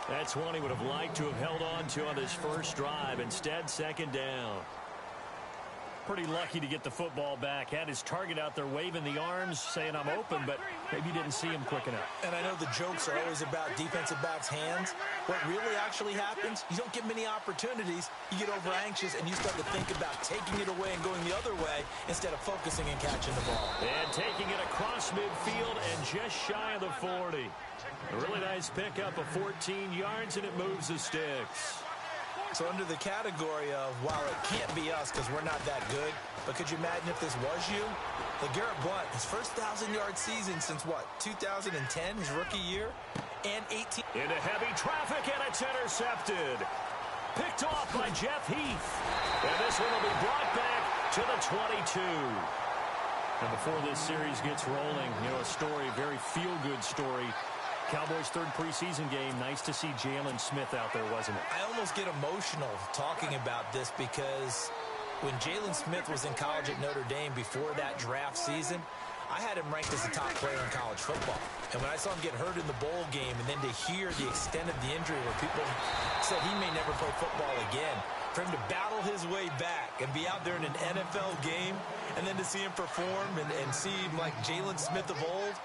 That's one he would have liked to have held on to on his first drive. Instead, second down. Pretty lucky to get the football back. Had his target out there waving the arms, saying I'm open, but maybe didn't see him quick enough. And I know the jokes are always about defensive backs' hands. What really actually happens, you don't get many opportunities. You get over anxious, and you start to think about taking it away and going the other way instead of focusing and catching the ball. And taking it across midfield and just shy of the 40. A really nice pickup of 14 yards, and it moves the sticks. So under the category of, while it can't be us because we're not that good, but could you imagine if this was you? LeGarrette Blount, his first 1,000-yard season since, what, 2010, his rookie year? And 18. Into heavy traffic, and it's intercepted. Picked off by Jeff Heath. And this one will be brought back to the 22. And before this series gets rolling, a story, very feel-good story. Cowboys' third preseason game. Nice to see Jalen Smith out there, wasn't it? I almost get emotional talking about this because when Jalen Smith was in college at Notre Dame before that draft season, I had him ranked as a top player in college football. And when I saw him get hurt in the bowl game and then to hear the extent of the injury where people said he may never play football again, for him to battle his way back and be out there in an NFL game and then to see him perform and see him like Jalen Smith of old,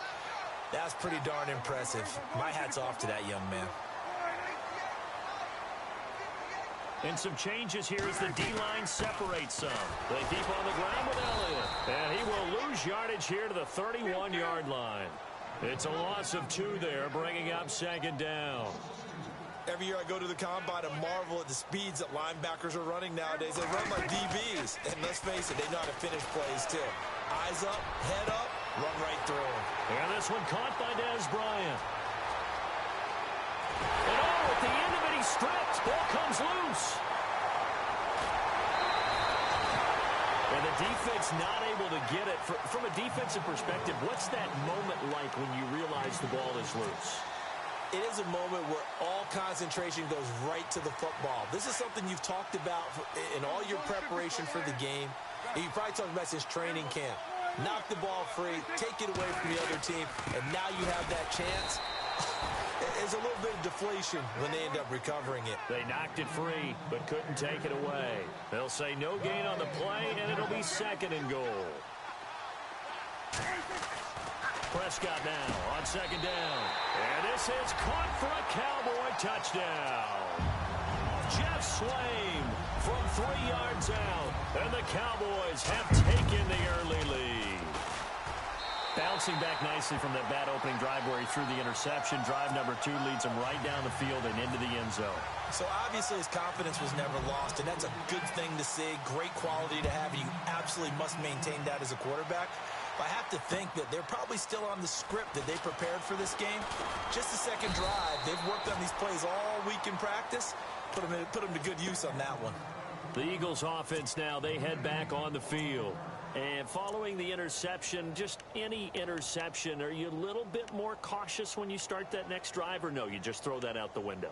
that's pretty darn impressive. My hat's off to that young man. And some changes here as the D-line separates some. They keep on the ground with Elliott. And he will lose yardage here to the 31-yard line. It's a loss of 2 there, bringing up second down. Every year I go to the combine and marvel at the speeds that linebackers are running nowadays. They run like DBs. And let's face it, they know how to finish plays too. Eyes up, head up, run right through them. And this one caught by Dez Bryant. And at the end of it, he stripped. Ball comes loose. And the defense not able to get it. From a defensive perspective, what's that moment like when you realize the ball is loose? It is a moment where all concentration goes right to the football. This is something you've talked about in all your preparation for the game. And you probably talked about since training camp. Knock the ball free, take it away from the other team, and now you have that chance. There's a little bit of deflation when they end up recovering it. They knocked it free, but couldn't take it away. They'll say no gain on the play, and it'll be second and goal. Prescott now on second down. And this is caught for a Cowboy touchdown. Jeff Swaim from 3 yards out. And the Cowboys have taken the early lead. Bouncing back nicely from that bad opening drive where he threw the interception. Drive number 2 leads him right down the field and into the end zone. So obviously his confidence was never lost, and that's a good thing to see. Great quality to have, and you absolutely must maintain that as a quarterback. I have to think that they're probably still on the script that they prepared for this game. Just the second drive. They've worked on these plays all week in practice. Put them to good use on that one. The Eagles offense now, they head back on the field. And following the interception, just any interception, are you a little bit more cautious when you start that next drive, or no, you just throw that out the window?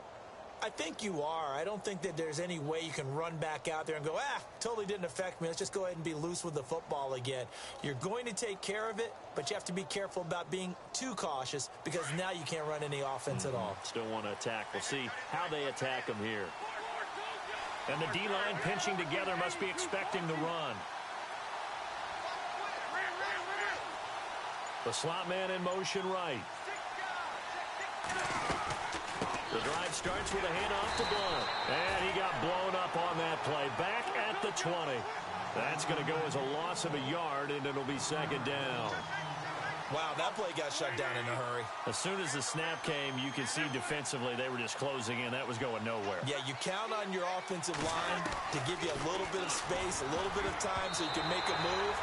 I think you are. I don't think that there's any way you can run back out there and go, totally didn't affect me. Let's just go ahead and be loose with the football again. You're going to take care of it, but you have to be careful about being too cautious because now you can't run any offense at all. Still want to attack. We'll see how they attack them here. And the D-line pinching together must be expecting the run. The slot man in motion right. The drive starts with a handoff to Blunt. And he got blown up on that play. Back at the 20. That's going to go as a loss of a yard, and it'll be second down. Wow, that play got shut down in a hurry. As soon as the snap came, you could see defensively they were just closing in. That was going nowhere. Yeah, you count on your offensive line to give you a little bit of space, a little bit of time so you can make a move.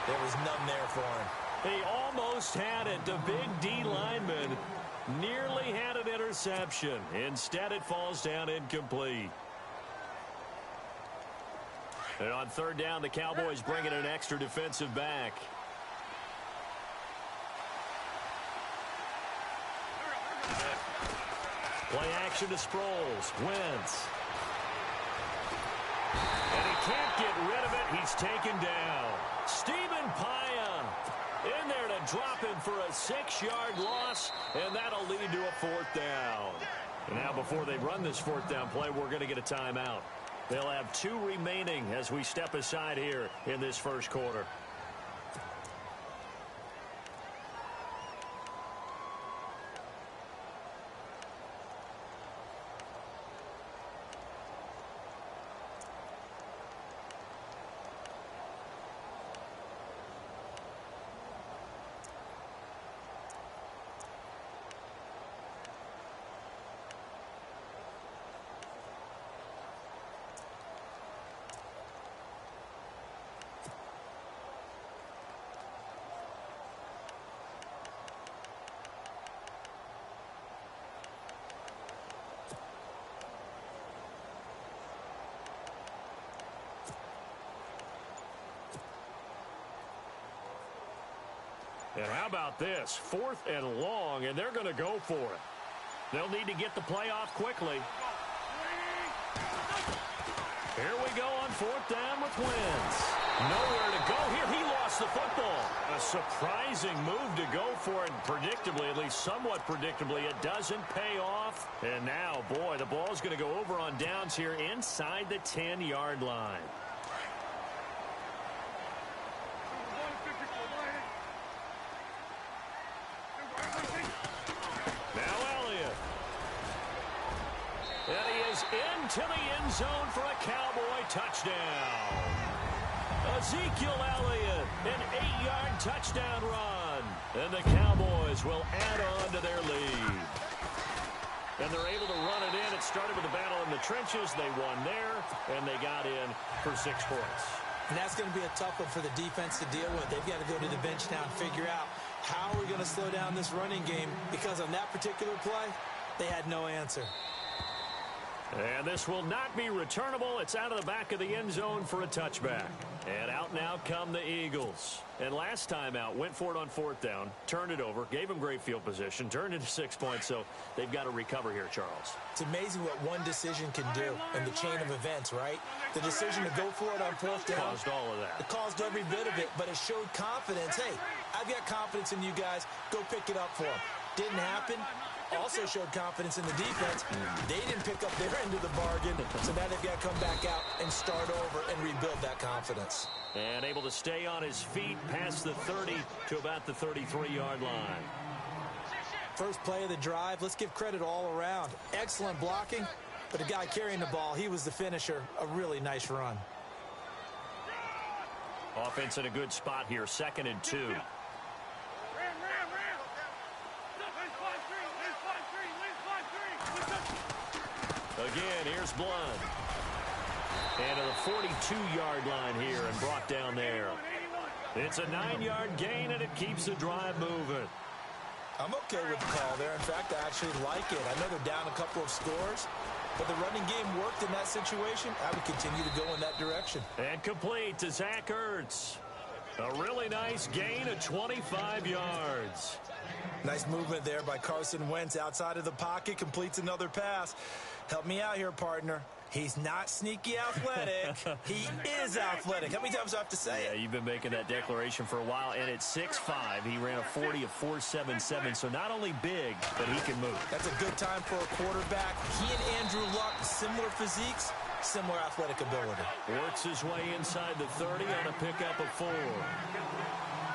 There was none there for him. He almost had it. The big D lineman nearly had an interception. Instead, it falls down incomplete. And on third down, the Cowboys bring in an extra defensive back. Play action to Sproles. Wentz. And he can't get rid of it. He's taken down. Stephen Paya in there to drop him for a 6-yard loss, and that'll lead to a fourth down. And now before they run this fourth down play, we're going to get a timeout. They'll have 2 remaining as we step aside here in this first quarter. And how about this? 4th and long, and they're going to go for it. They'll need to get the play off quickly. Here we go on 4th down with Wentz. Nowhere to go here. He lost the football. A surprising move to go for it. Predictably, at least somewhat predictably, it doesn't pay off. And now, boy, the ball's going to go over on downs here inside the 10-yard line. Into the end zone for a Cowboy touchdown. Ezekiel Elliott, an 8-yard touchdown run. And the Cowboys will add on to their lead. And they're able to run it in. It started with a battle in the trenches. They won there, and they got in for 6 points. And that's going to be a tough one for the defense to deal with. They've got to go to the bench now and figure out how we're going to slow down this running game, because on that particular play, they had no answer. And this will not be returnable. It's out of the back of the end zone for a touchback. And out now come the Eagles. And last time out, went for it on 4th down, turned it over, gave them great field position, turned it to 6 points, so they've got to recover here, Charles. It's amazing what one decision can do in the chain of events, right? The decision to go for it on 4th down caused all of that. It caused every bit of it, but it showed confidence. Hey, I've got confidence in you guys. Go pick it up for them. Didn't happen. Also showed confidence in the defense. They didn't pick up their end of the bargain, so now they've got to come back out and start over and rebuild that confidence. And able to stay on his feet past the 30 to about the 33-yard line. First play of the drive, let's give credit all around. Excellent blocking, but the guy carrying the ball, he was the finisher. A really nice run. Offense in a good spot here, 2nd and 2. Again, here's Blunt. And to the 42-yard line here and brought down there. It's a 9-yard gain, and it keeps the drive moving. I'm okay with the call there. In fact, I actually like it. I know they're down a couple of scores, but the running game worked in that situation. I would continue to go in that direction. And complete to Zach Ertz. A really nice gain of 25 yards. Nice movement there by Carson Wentz outside of the pocket. Completes another pass. Help me out here, partner. He's not sneaky athletic. He is athletic. How many times do I have to say it? Yeah, you've been making that declaration for a while. And at 6'5", he ran a 40 of 4.77. So not only big, but he can move. That's a good time for a quarterback. He and Andrew Luck, similar physiques, similar athletic ability. Works his way inside the 30 on a pickup of 4.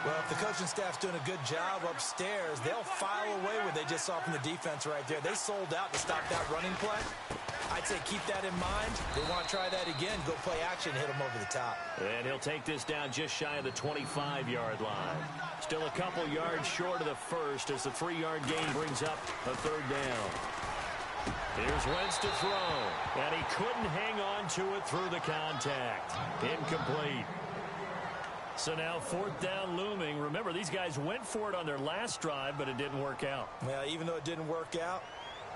Well, if the coaching staff's doing a good job upstairs, they'll file away what they just saw from the defense right there. They sold out to stop that running play. I'd say keep that in mind. They want to try that again. Go play action, hit them over the top. And he'll take this down just shy of the 25-yard line. Still a couple yards short of the first as the 3-yard gain brings up a 3rd down. Here's Wentz to throw. And he couldn't hang on to it through the contact. Incomplete. So now 4th down looming. Remember, these guys went for it on their last drive, but it didn't work out. Yeah, even though it didn't work out,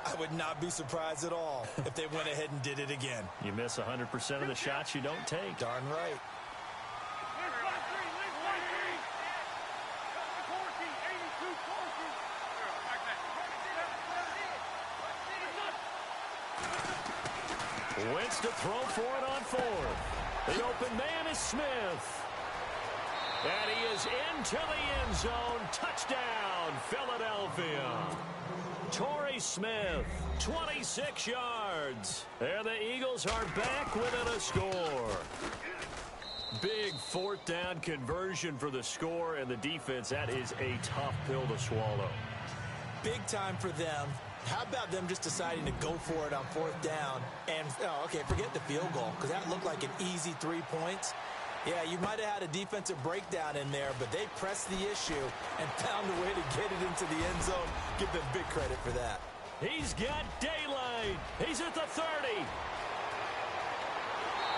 I would not be surprised at all if they went ahead and did it again. You miss 100% of the shots you don't take. Darn right. Wentz to throw for it on 4th. The open man is Smith. And he is into the end zone. Touchdown, Philadelphia. Torrey Smith, 26 yards. And the Eagles are back within a score. Big 4th down conversion for the score, and the defense, that is a tough pill to swallow. Big time for them. How about them just deciding to go for it on 4th down? And, okay, forget the field goal, because that looked like an easy 3 points. Yeah, you might have had a defensive breakdown in there, but they pressed the issue and found a way to get it into the end zone. Give them big credit for that. He's got daylight. He's at the 30.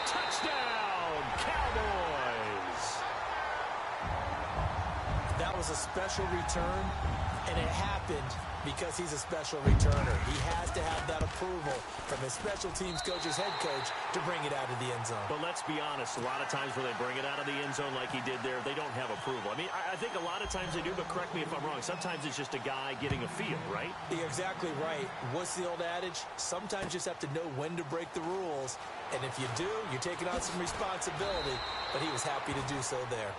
Touchdown, Cowboys. That was a special return, and it happened Because he's a special returner. He has to have that approval from his special teams coach's head coach to bring it out of the end zone. But let's be honest, a lot of times when they bring it out of the end zone like he did there, they don't have approval. I mean, I think a lot of times they do, but correct me if I'm wrong. Sometimes it's just a guy getting a feel, right? You're exactly right. What's the old adage? Sometimes you just have to know when to break the rules. And if you do, you're taking on some responsibility. But he was happy to do so there.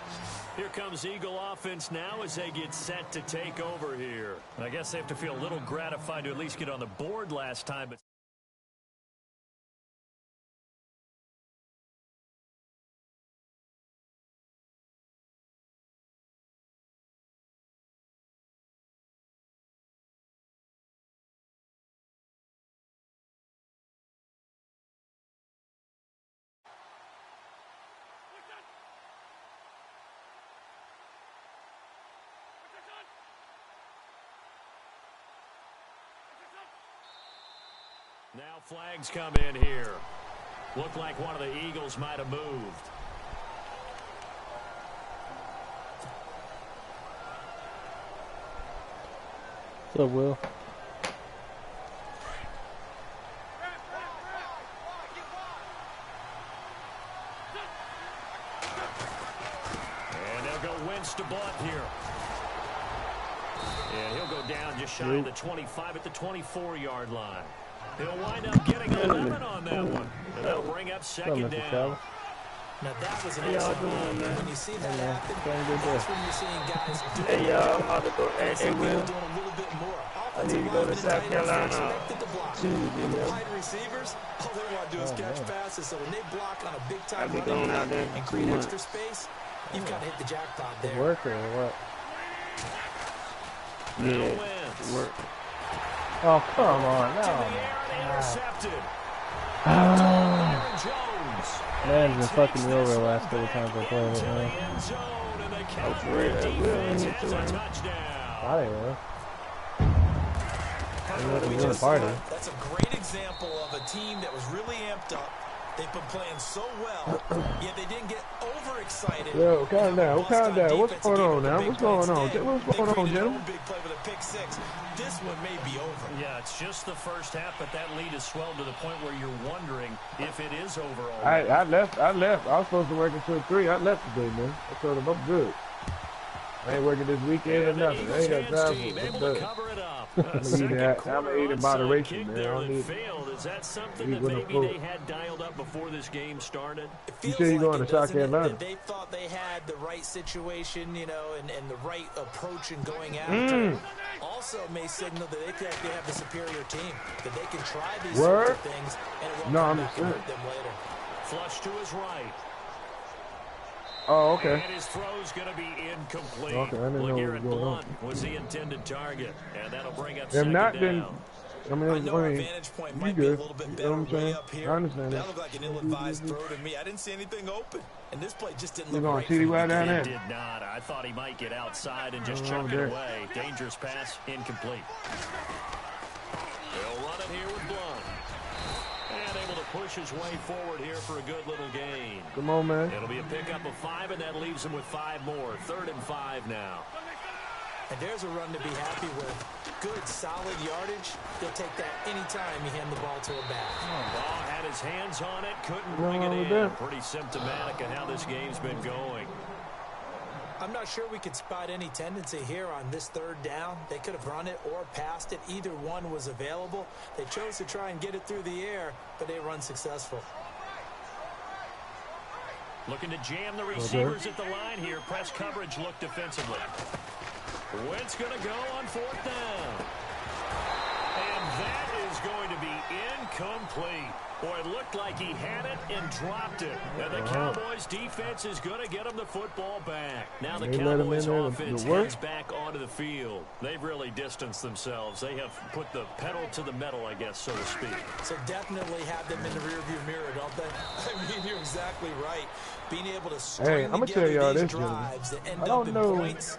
Here comes Eagle offense now as they get set to take over here. And I guess they have to feel a little gratified to at least get on the board last time. But now flags come in here. Looked like one of the Eagles might have moved. What's up, Will? And they'll go Wentz to Blunt here. And he'll go down just shy of the 25 at the 24-yard line. He'll wind up getting 11 on that one. And they'll bring up second down. Now that was an excellent move. When you see that happen, that's when you're seeing guys doing Hey, y'all, I'm about to go. Hey, Will. doing a little bit more. I need to go to South Carolina. Wide receivers, all they want to do is catch passes. So when they block on a big-time I'll be going out there and create extra space, you've got to hit the jackpot there. Worker or what? Yeah, work. Oh, come on. No. Intercepted. Man, it's been fucking me over the last couple times I played it, man. Oh, for real. That will. Thought it was. That's a great example of a team that was really amped up. They've been playing so well, yet they didn't get overexcited. Yo, calm down. Calm down. What's going on now? What's going on? What's going on, gentlemen? Big play with a pick six. This one may be over. Yeah, it's just the first half, but that lead has swelled to the point where you're wondering if it is over already. I left. I was supposed to work until 3. I left today, man. I told him I'm good. I ain't working this weekend or nothing. I ain't got time for it. I'm gonna eat in moderation, man. I don't need is that something that maybe they had dialed up before this game started? You say you're going to South Carolina? They thought they had the right situation, you know, and the right approach in going after it. Also may signal that they think they have the superior team, that they can try these sorts of things, and it won't come back and hurt them later. Flush to his right. Oh, okay. And his throw's going to be incomplete. Okay, I didn't know what was going on. Was the intended target, and that'll bring up If not, then down. I mean, our vantage point might be a little bit better way up here. I understand that looked like an ill-advised throw to me. I didn't see anything open, and this play just didn't look right. You going TDY down there? It did not. I thought he might get outside and just chuck it away. Dangerous pass, incomplete. They'll run it here with Blunt. And able to push his way forward here for a good little gain. Come on, man. It'll be a pickup of 5, and that leaves him with 5 more. 3rd and 5 now. And there's a run to be happy with. Good, solid yardage. He'll take that anytime you hand the ball to a back. Ball had his hands on it, couldn't bring it in. Pretty symptomatic of how this game's been going. I'm not sure we could spot any tendency here on this 3rd down. They could have run it or passed it. Either one was available. They chose to try and get it through the air, but they run successful. Looking to jam the receivers at the line here. Press coverage look defensively. Wentz going to go on 4th down. And that is going to be incomplete. Boy, it looked like he had it and dropped it. And the Cowboys defense is going to get him the football back. Now the Cowboys offense heads back onto the field. They've really distanced themselves. They have put the pedal to the metal, I guess, so to speak. So definitely have them in the rearview mirror, don't they? I mean, you're exactly right. Being able to string together these drives that end up in points.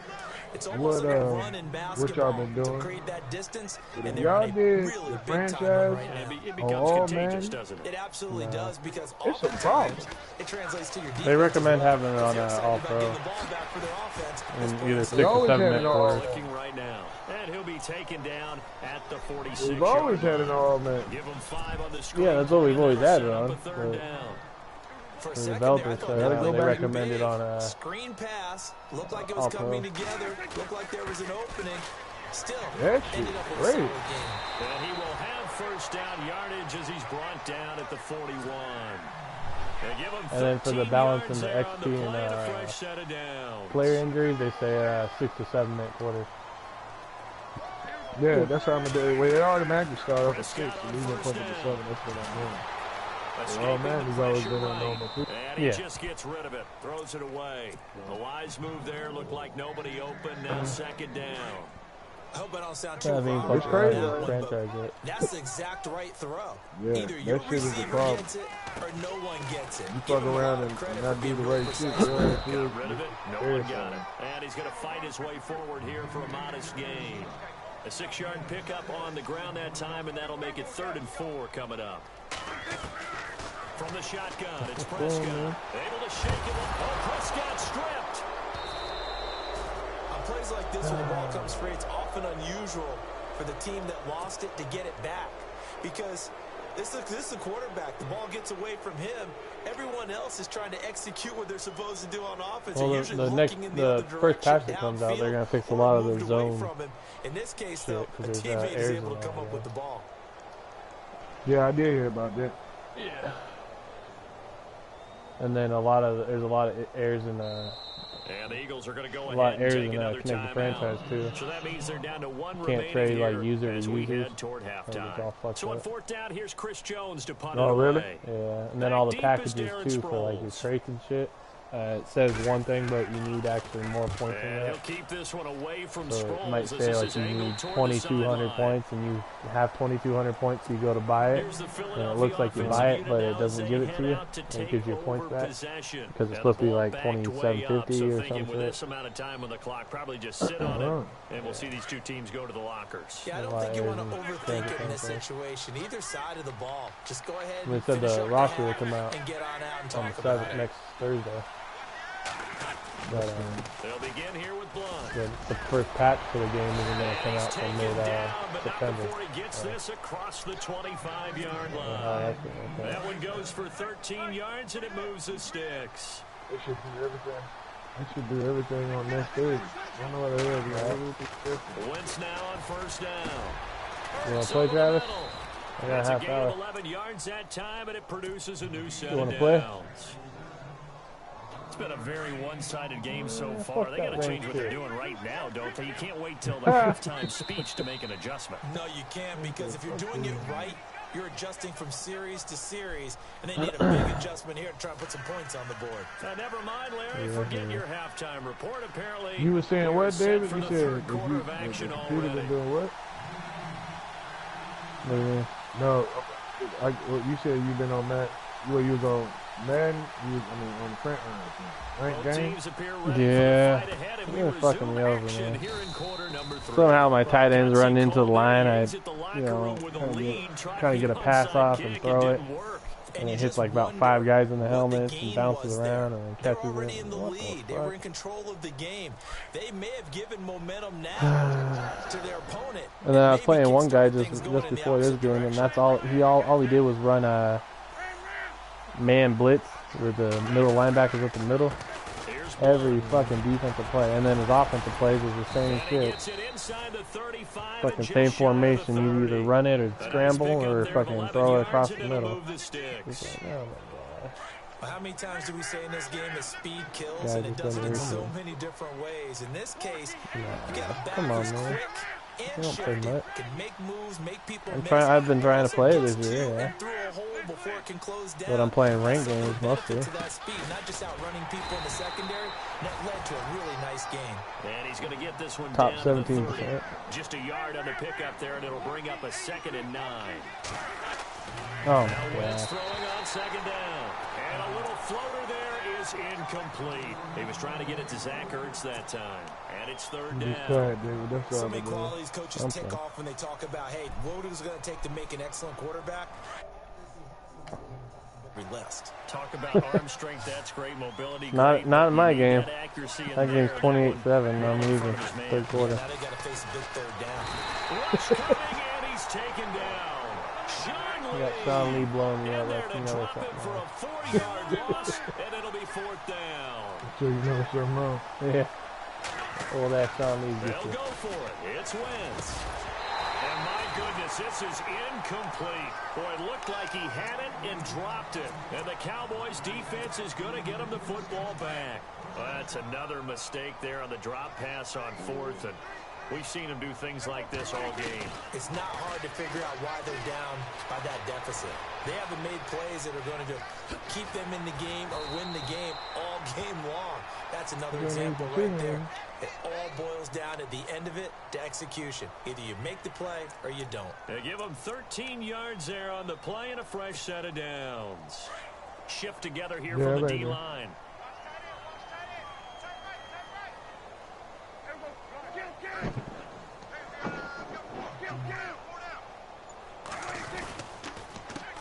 It's almost like a run in basketball to create that distance, and they're in a really big time run right now. It becomes contagious, doesn't it? It absolutely does, because it's a problem. It translates to your defense. They recommend having it on All-Pro. And And either 6 or 7 minute quarters. Right now. And he'll be be taken down at the 46. We've always had an all-man. Give them 5 on the screen. Yeah, that's what we've always had it on. For a The second developers there, I thought said they recommended on screen pass. Looked like it was coming together. Looked like there was an opening. Still, ended up with a solid game. And he will have first down yardage as he's brought down at the 41. And then for the balance in the XP and player injuries, they say 6 to 7 minute quarters. Yeah, that's how I'm gonna do it. Well, they automatically start off at 6, and we gonna put them to 7. That's what I'm doing. Oh man, he's always been on normal. And he just gets rid of it, throws it away. The wise move there, looked like nobody open. Now second down. I hope I don't sound too it's crazy. That's the exact right throw. Yeah, either your that shit is the receiver problem. gets it or no one gets it. You fuck around and not do the right shit. Got rid of it. No one got it. And he's going to fight his way forward here for a modest gain. A 6-yard pickup on the ground that time, and that'll make it 3rd and 4 coming up. From the shotgun, it's Prescott. Able to shake it. Oh, Prescott stripped. On plays like this where the ball comes free, it's often unusual for the team that lost it to get it back. Because this is the quarterback. The ball gets away from him. Everyone else is trying to execute what they're supposed to do on offense. Well, the first pass that comes out, they're going to fix a lot of the zone. In this case, though, a teammate is able to come up with the ball. Yeah, I did hear about that. Yeah. And then there's a lot of errors in and the Eagles are going to go ahead and take another time franchise out. too. So that means they're down to 1 Can't trade like user as to we users. head toward halftime. So on 4th down, here's Chris Jones to punt it really? away. Yeah, and then all the packages too for like your traits and shit. It says one thing, but you need actually more points than that. He'll keep this one away from so Sproles. It might say like you need 2,200 points, and you have 2,200 points, so you go to buy it, and it looks like you buy it, but it doesn't give it to you, and it gives you points back, because it's supposed to be like 2,750 or something. With this amount of time on the clock, probably just sit on it, and we'll see these two teams go to the lockers. Yeah, I don't think you want to overthink it in this situation. Either side of the ball, just go ahead and they said the roster will come out and get on out on the 7th next Thursday. But, they'll begin here with Blunt. The first patch for the game isn't going to come out until mid-September. Before he gets this across the 25-yard line. That one goes for 13 yards, and it moves the sticks. They should do everything. They should do everything on next Thursday. I don't know what it is. Wentz now on 1st down. You want to play, Travis? I got a half hour. 11 yards that time, and it produces a new set you want of to play? downs. It's been a very one-sided game so far. They got to change what they're doing right now, don't they? You can't wait till the halftime speech to make an adjustment. No, you can't, because if you're doing it right, you're adjusting from series to series, and they need a big adjustment here to try and put some points on the board. Never mind, Larry. Forget your halftime report. Apparently, you were saying what, David? You said you been doing what? No, you said you've been on Matt. Well, you was on Madden. On the print ranked game. Yeah, you're fucking me over, man. Somehow my tight ends run into the line. I, trying to get a pass off and throw it, and it hits like about 5 guys in the helmets and bounces around and then catches it. In the lead. They were in control of the game. They may have given momentum now to their opponent. And then I was playing one guy just before this game, and that's all he did was run a man blitz where the middle linebackers at the middle. Every fucking defensive play, and then his offensive plays was the same shit. Fucking same formation. You either run it or scramble or fucking throw it across the middle. How many times do we say in this game that speed kills, and it does it in so many different ways? In this case, you got a back who's quick and shifty, can make moves, make people miss. I've been trying to play it this year, yeah. But I'm playing ranked games mostly. Not just outrunning people in the secondary. That led to a really nice game. And he's going to get this one top down 17%. Just a yard on the pickup there, and it'll bring up a 2nd and 9. Oh, now Wentz throwing on 2nd down. And a little floater there is incomplete. He was trying to get it to Zach Ertz that time. And it's 3rd down. So many qualities coaches tick off when they talk about, hey, what is it going to take to make an excellent quarterback? list. Talk about arm strength. That's great mobility. Not in my game. That game's 28-7. I'm losing third quarter. Now they got to face a big third down. Rush coming, and he's taken down. You got Sean Lee blowing me out. There That's to another drop it for a 4-yard loss, and it'll be fourth down. So you know something wrong. Yeah. Oh, that Sean Lee. They'll go for it. It's Wentz. And my goodness, this is incomplete. Boy, it looked like he had it and dropped it. And the Cowboys' defense is going to get him the football back. Well, that's another mistake there on the drop pass on fourth. And we've seen him do things like this all game. It's not hard to figure out why they're down by that deficit. They haven't made plays that are going to keep them in the game or win the game all game long. That's another example right there. It all boils down at the end of it to execution. Either you make the play or you don't. They give him 13 yards there on the play and a fresh set of downs. Shift together here from the D-line.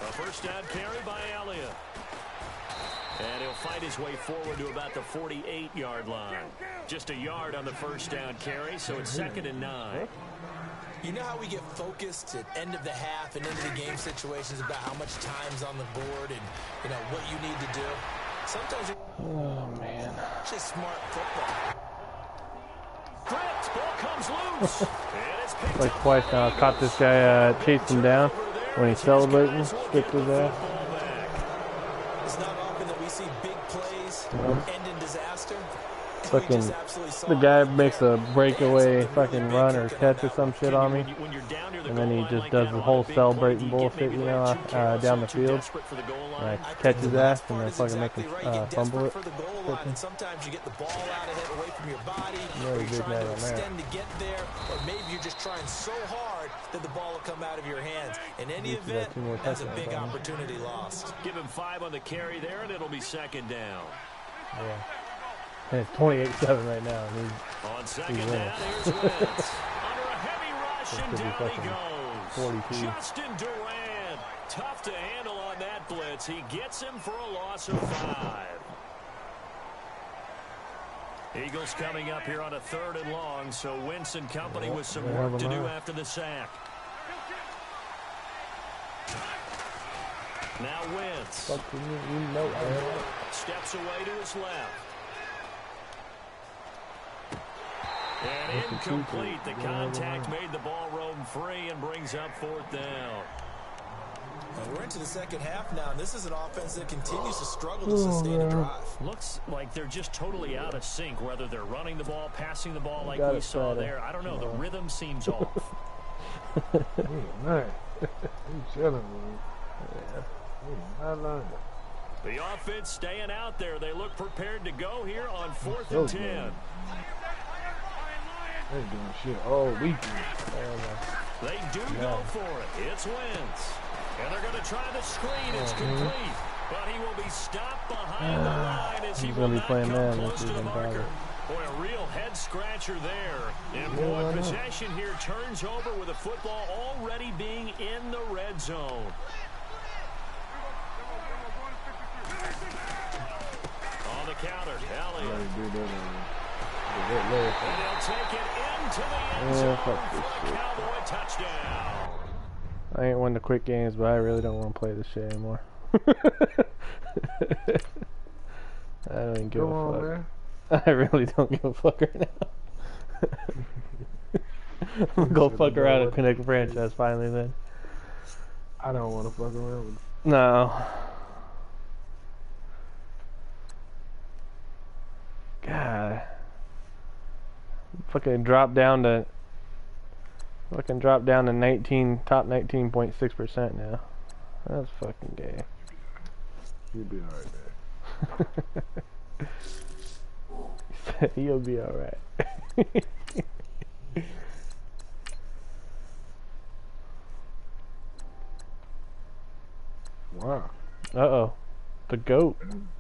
A first down carry by Elliott. And he'll fight his way forward to about the 48-yard line. Just a yard on the first down carry, so it's 2nd and 9. You know how we get focused at end of the half and into the game situations about how much time's on the board and, you know, what you need to do? Sometimes it's just smart football. Fritz, ball comes loose. And it's picked Like up twice now. I caught this guy chased him down when he's celebrating. Skipped his ass. It's not often that we see big plays end in disaster. Fucking, the guy makes a breakaway fucking run or catch or some shit on me, and then he just does the whole celebrating bullshit, you know, down the field. And I catch his ass and then fucking make him fumble it. And sometimes you get the ball out of it away from your body, Really or you're big trying to man on that. extend to get there, or maybe you're just trying so hard that the ball will come out of your hands. In any event, that's a big opportunity lost. Give him 5 on the carry there, and it'll be 2nd down. Yeah. And it's 28-7 right now. And On 2nd down, here's Wentz. Under a heavy rush, and down he goes. 42. Justin Durant, tough to handle on that blitz. He gets him for a loss of 5. Eagles coming up here on a 3rd and long, so Wentz and company with some work to do after the sack. Now Wentz steps away to his left. And incomplete. The contact made the ball roam free and brings up 4th down. Well, we're into the second half now, and this is an offense that continues to struggle to sustain a drive. Looks like they're just totally out of sync, whether they're running the ball, passing the ball like we saw there. I don't know. The rhythm seems off. Man, he's chilling, man. The offense staying out there. They look prepared to go here on 4th and 10. They doing shit all weekend. They do go for it. It's Wentz. And they're going to try the screen. It's complete. But he will be stopped behind the line as he will not come close to the marker. Boy, a real head-scratcher there. And boy, possession here turns over with the football already being in the red zone. On the counter, Elliott. And they'll take it into the end zone for a Cowboy touchdown. I ain't one to quit games, but I really don't want to play this shit anymore. I don't even give a fuck. Man. I really don't give a fuck right now. I'm gonna go fuck around and connect franchise finally then. I don't want to fuck around with it. No. God. Fucking drop down to 19, top 19.6% now. That's fucking gay. You'll be alright, man. You'll be alright. Wow. Uh-oh. The goat.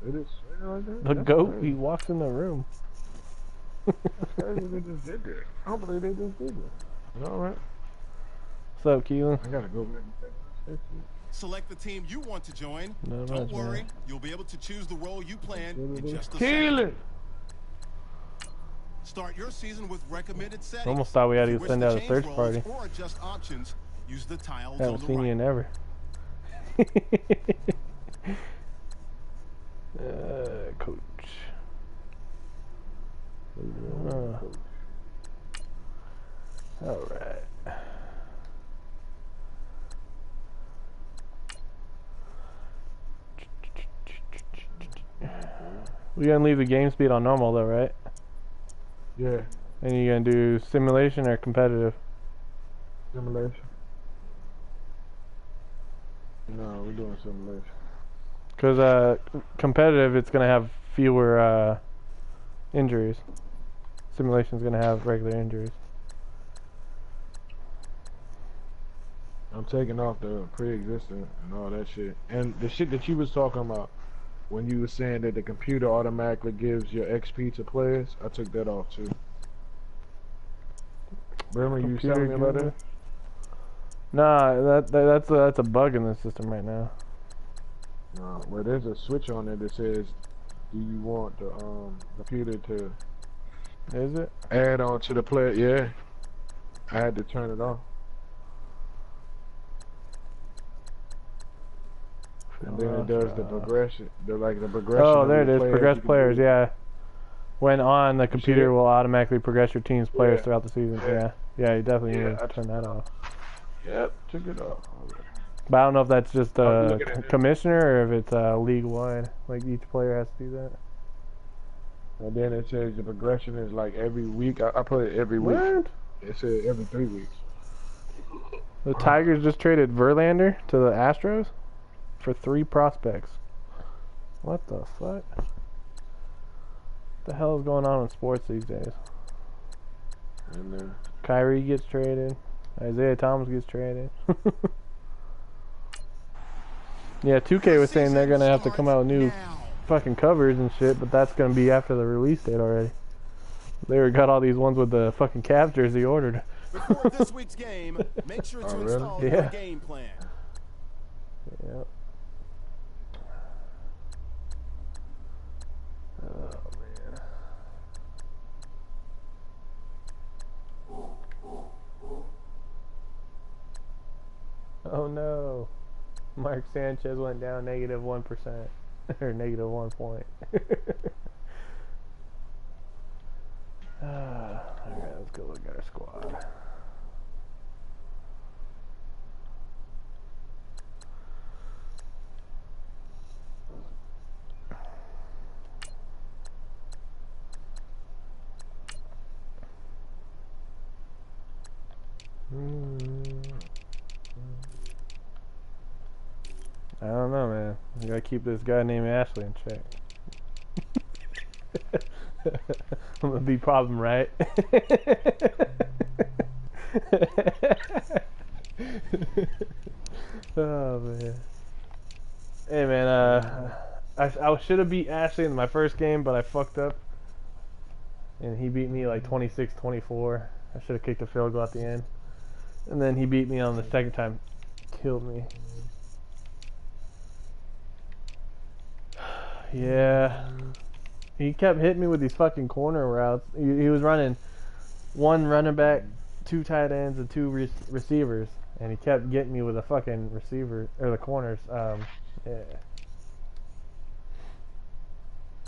It is like that? The That's goat, crazy. he walks in the room. That's crazy they just did that. I don't believe they just did that. You all right? What's up, Keelan? I gotta go back and check this shit. Select the team you want to join. No, Don't worry, man. you'll be able to choose the role you plan in just a Kill second. it. Start your season with recommended settings. Almost thought we had If to you send wish out a change search roles party. or adjust options, use the tiles on Haven't the seen right. you in ever. Coach. All right. We're gonna leave the game speed on normal though, right? Yeah. And you're gonna do simulation or competitive? Simulation. No, we're doing simulation. Because competitive, it's gonna have fewer injuries. Simulation's gonna have regular injuries. I'm taking off the pre-existing and all that shit. And the shit that you was talking about when you was saying that the computer automatically gives your XP to players, I took that off too. Remember you was telling me about that? Nah, that's a bug in the system right now. No, well there's a switch on there that says, do you want the computer to Is it? add on to the player? Yeah. I had to turn it off. And then it does the progression. The progression. Oh, of there it your is. Progress players. Yeah. When on, the computer will automatically progress your team's players throughout the season. Yeah. You definitely need to turn that off. Yep, took it off. But I don't know if that's just commissioner or if it's league wide. Like each player has to do that. And then it says the progression is like every week. I put it every week. What? It said every 3 weeks. The Tigers just traded Verlander to the Astros for 3 prospects. What the fuck? What the hell is going on in sports these days? And then Kyrie gets traded. Isaiah Thomas gets traded. Yeah, 2K was saying they're gonna have to come out with new fucking covers and shit, but that's gonna be after the release date already. They already got all these ones with the fucking Cavs jersey ordered. Before this week's game, make sure to install your game plan. Yep. Oh man. Oh no. Mark Sanchez went down -1%. Or -1 point. Alright, let's go look at our squad. I don't know, man. You gotta keep this guy named Ashley in check. I'm gonna be problem, right? Oh man. Hey man, I should have beat Ashley in my first game, but I fucked up. And he beat me like 26-24. I should have kicked a field goal at the end. And then he beat me on the second time. Killed me. Yeah. He kept hitting me with these fucking corner routes. He was running 1 running back, 2 tight ends, and 2 receivers. And he kept getting me with the fucking receiver, or the corners. Yeah.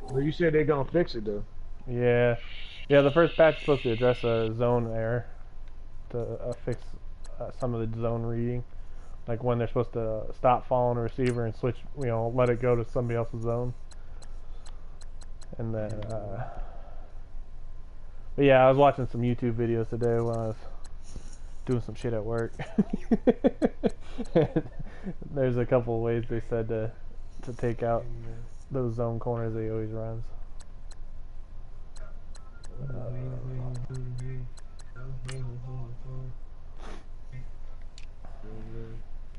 Well, you said they're gonna fix it though. Yeah. Yeah, the first patch is supposed to address a zone error to fix some of the zone reading. Like when they're supposed to stop following a receiver and switch, let it go to somebody else's zone. And then, but yeah, I was watching some YouTube videos today when I was doing some shit at work. There's a couple of ways they said to take out those zone corners that he always runs.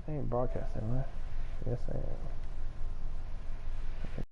I ain't broadcasting, right? Yes, I am.